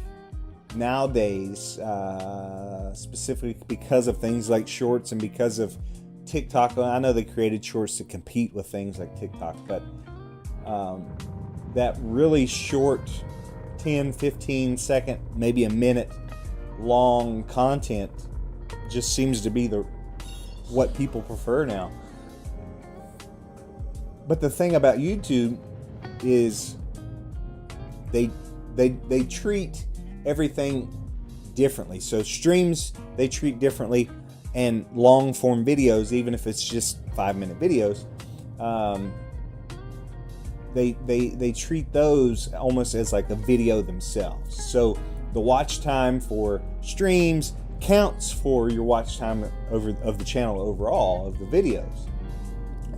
nowadays, specifically because of things like shorts and because of TikTok, I know they created shorts to compete with things like TikTok, but that really short 10, 15 second, maybe a minute long content just seems to be what people prefer now. But the thing about YouTube is they treat everything differently. So streams they treat differently, and long form videos, even if it's just 5-minute videos, they treat those almost as like a video themselves. So the watch time for streams counts for your watch time of the channel overall of the videos,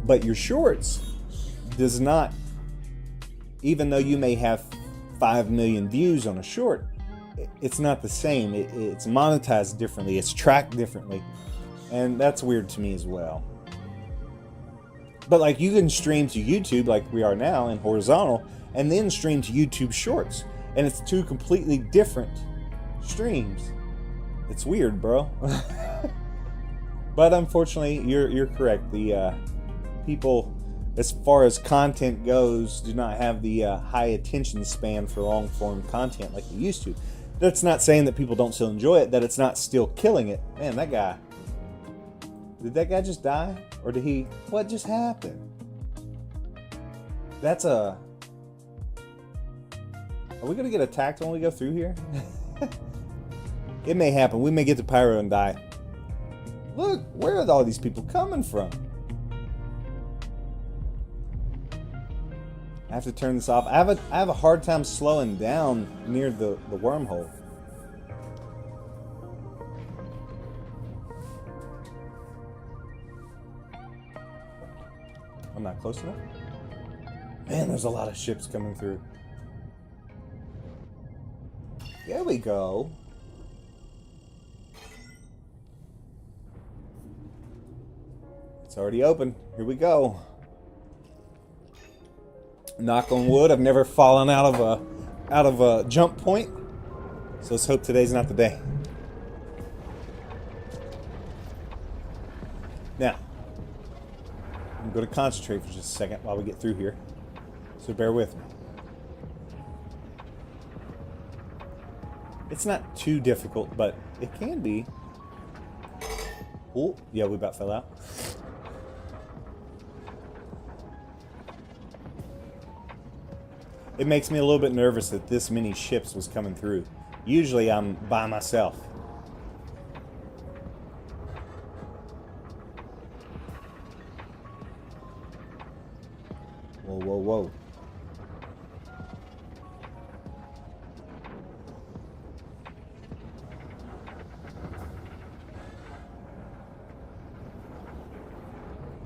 but your shorts does not. Even though you may have 5 million views on a short, it's not the same. It's monetized differently. It's tracked differently. And that's weird to me as well. But like, you can stream to YouTube like we are now in horizontal, and then stream to YouTube Shorts. And it's 2 completely different streams. It's weird, bro. But unfortunately, you're correct. The people, as far as content goes, do not have the high attention span for long form content like they used to. That's not saying that people don't still enjoy it, that it's not still killing it. Man, that guy. Did that guy just die? Or did he... What just happened? That's a... Are we going to get attacked when we go through here? It may happen. We may get to Pyro and die. Look, where are all these people coming from? I have to turn this off. I have a hard time slowing down near the wormhole. I'm not close enough. Man, there's a lot of ships coming through. There we go. It's already open. Here we go. Knock on wood, I've never fallen out of a jump point. So let's hope today's not the day. Now, I'm going to concentrate for just a second while we get through here. So bear with me. It's not too difficult, but it can be. Oh, yeah, we about fell out. It makes me a little bit nervous that this many ships was coming through. Usually I'm by myself. Whoa, whoa, whoa.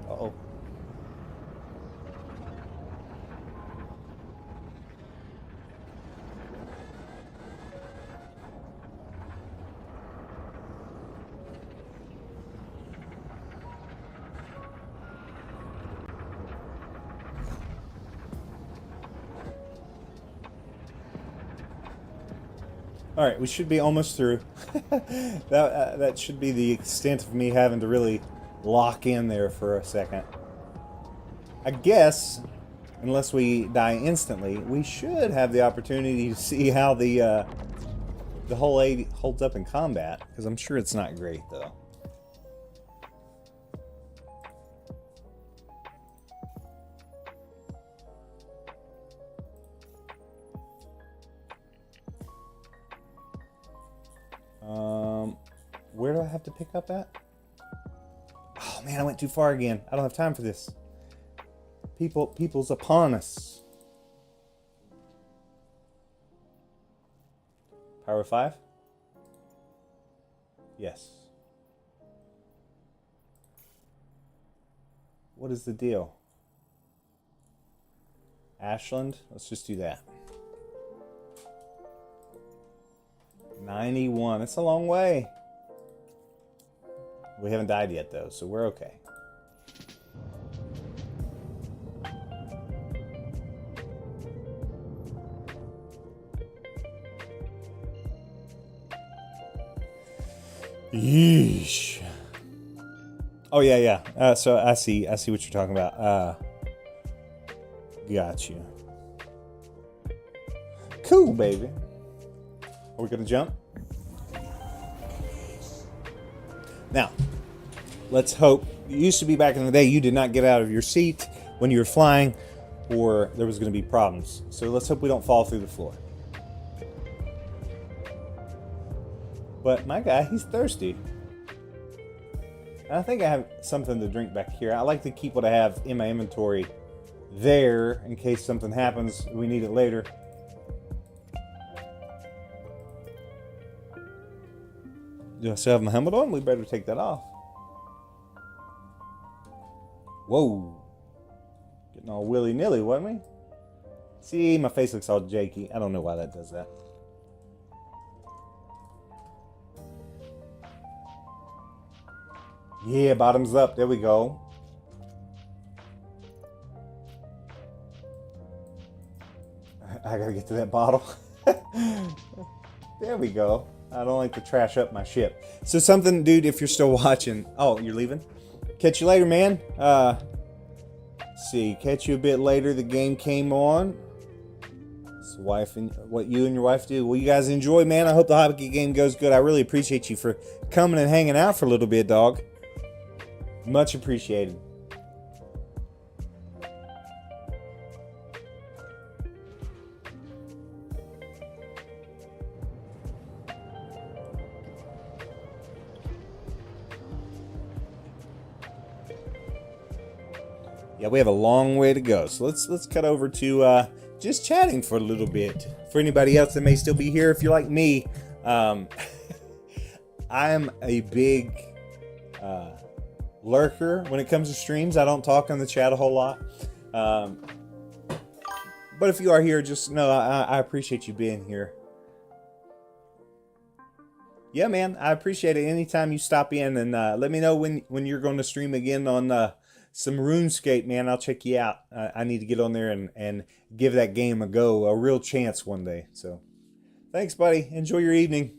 Uh-oh. All right, we should be almost through. That should be the extent of me having to really lock in there for a second. I guess, unless we die instantly, we should have the opportunity to see how the whole aid holds up in combat, because I'm sure it's not great, though. Where do I have to pick up at? Oh man, I went too far again. I don't have time for this. People's upon us. Power 5? Yes. What is the deal? Ashland? Let's just do that. 91. That's a long way. We haven't died yet, though, so we're okay. Yeesh. Oh, yeah. So I see what you're talking about. Got you. Cool, baby. Are we gonna jump? Now, let's hope. It used to be back in the day you did not get out of your seat when you were flying, or there was going to be problems. So let's hope we don't fall through the floor. But my guy, he's thirsty. And I think I have something to drink back here. I like to keep what I have in my inventory there in case something happens. We need it later. Do I still have my helmet on? We better take that off. Whoa. Getting all willy-nilly, wasn't we? See, my face looks all jakey. I don't know why that does that. Yeah, bottoms up. There we go. I gotta get to that bottle. There we go. I don't like to trash up my ship. So something, dude, if you're still watching. Oh, you're leaving? Catch you later, man. See, catch you a bit later. The game came on. So wife and what you and your wife do. Well, you guys enjoy, man. I hope the hockey game goes good. I really appreciate you for coming and hanging out for a little bit, dog. Much appreciated. Yeah, we have a long way to go. So let's cut over to just chatting for a little bit. For anybody else that may still be here, if you're like me, I'm a big lurker when it comes to streams. I don't talk on the chat a whole lot. But if you are here, just know I appreciate you being here. Yeah, man, I appreciate it. Anytime you stop in and let me know when you're going to stream again on some RuneScape, man. I'll check you out. I need to get on there and give that game a go, a real chance one day. So, thanks, buddy. Enjoy your evening.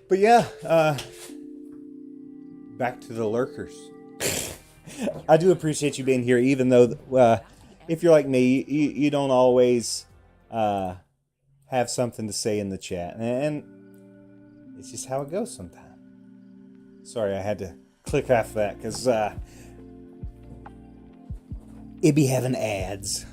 But yeah, back to the lurkers. I do appreciate you being here, even though if you're like me, you don't always have something to say in the chat, and it's just how it goes sometimes. Sorry, I had to click off that because it be having ads.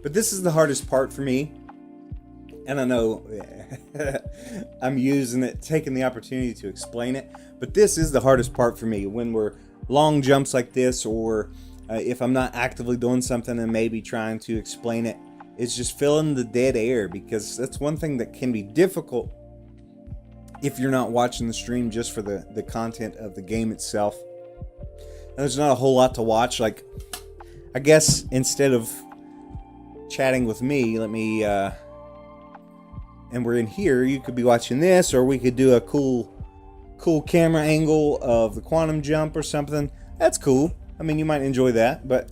But this is the hardest part for me. And I know I'm using it, taking the opportunity to explain it. But this is the hardest part for me when we're long jumps like this, or if I'm not actively doing something and maybe trying to explain it. It's just filling the dead air, because that's one thing that can be difficult if you're not watching the stream just for the content of the game itself. And there's not a whole lot to watch. Like, I guess instead of chatting with me, let me, and we're in here, you could be watching this, or we could do a cool cool camera angle of the quantum jump or something, that's cool. I mean, you might enjoy that, but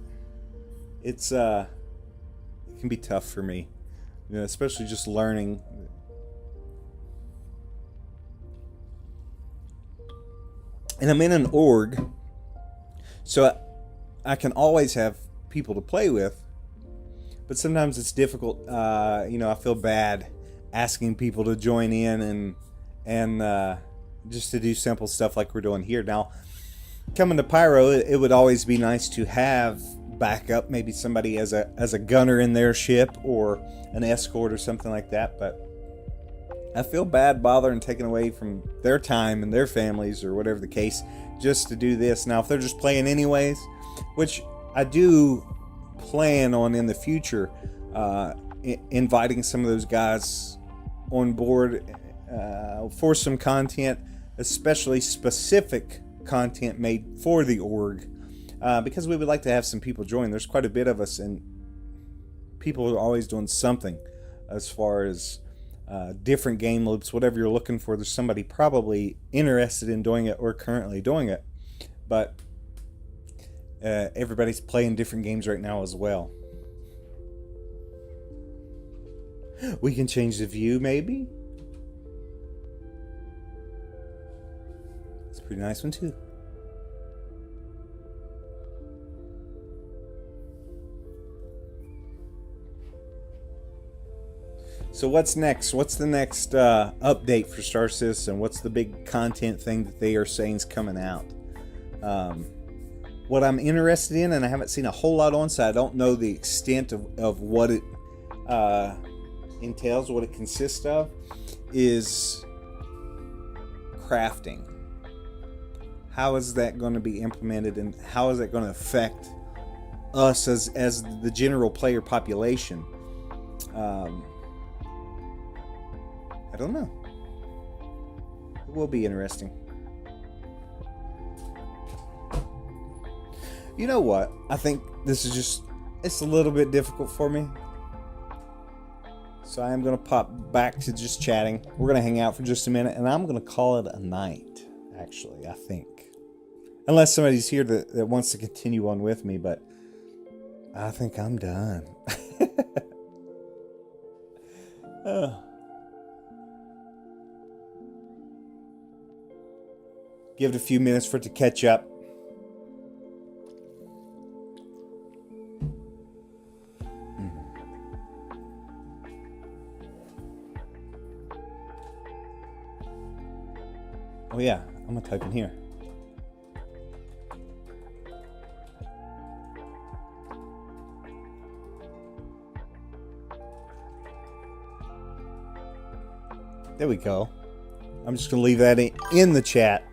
it can be tough for me, especially just learning. And I'm in an org, so I can always have people to play with, but sometimes it's difficult. I feel bad asking people to join in and just to do simple stuff like we're doing here. Now, coming to Pyro, it would always be nice to have backup, maybe somebody as a gunner in their ship or an escort or something like that, but I feel bad bothering taking away from their time and their families or whatever the case just to do this. Now, if they're just playing anyways, which I do plan on in the future, inviting some of those guys on board for some content, especially specific content made for the org, because we would like to have some people join. There's quite a bit of us, and people are always doing something as far as different game loops, whatever you're looking for. There's somebody probably interested in doing it or currently doing it, but everybody's playing different games right now as well. We can change the view, maybe. It's a pretty nice one too. So what's next? What's the next update for Star Citizen? What's the big content thing that they are saying is coming out? What I'm interested in, and I haven't seen a whole lot on, so I don't know the extent of what it entails, what it consists of, is crafting. How is that going to be implemented, and how is that going to affect us as the general player population? I don't know. It will be interesting. You know what? I think this is it's a little bit difficult for me. So I am going to pop back to just chatting. We're going to hang out for just a minute, and I'm going to call it a night, actually, I think. Unless somebody's here that wants to continue on with me, but I think I'm done. Give it a few minutes for it to catch up. Oh yeah, I'm gonna type in here. There we go. I'm just gonna leave that in the chat.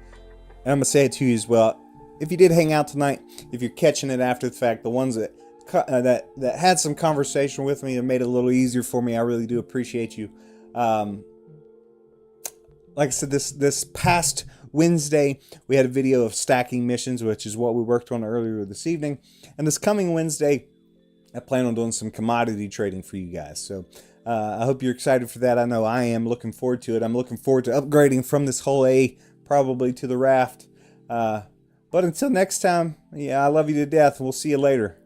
And I'm going to say it to you as well. If you did hang out tonight, if you're catching it after the fact, the ones that had some conversation with me and made it a little easier for me, I really do appreciate you. Like I said, this past Wednesday, we had a video of stacking missions, which is what we worked on earlier this evening. And this coming Wednesday, I plan on doing some commodity trading for you guys. So I hope you're excited for that. I know I am looking forward to it. I'm looking forward to upgrading from this whole A probably to the raft. But until next time, yeah, I love you to death. We'll see you later.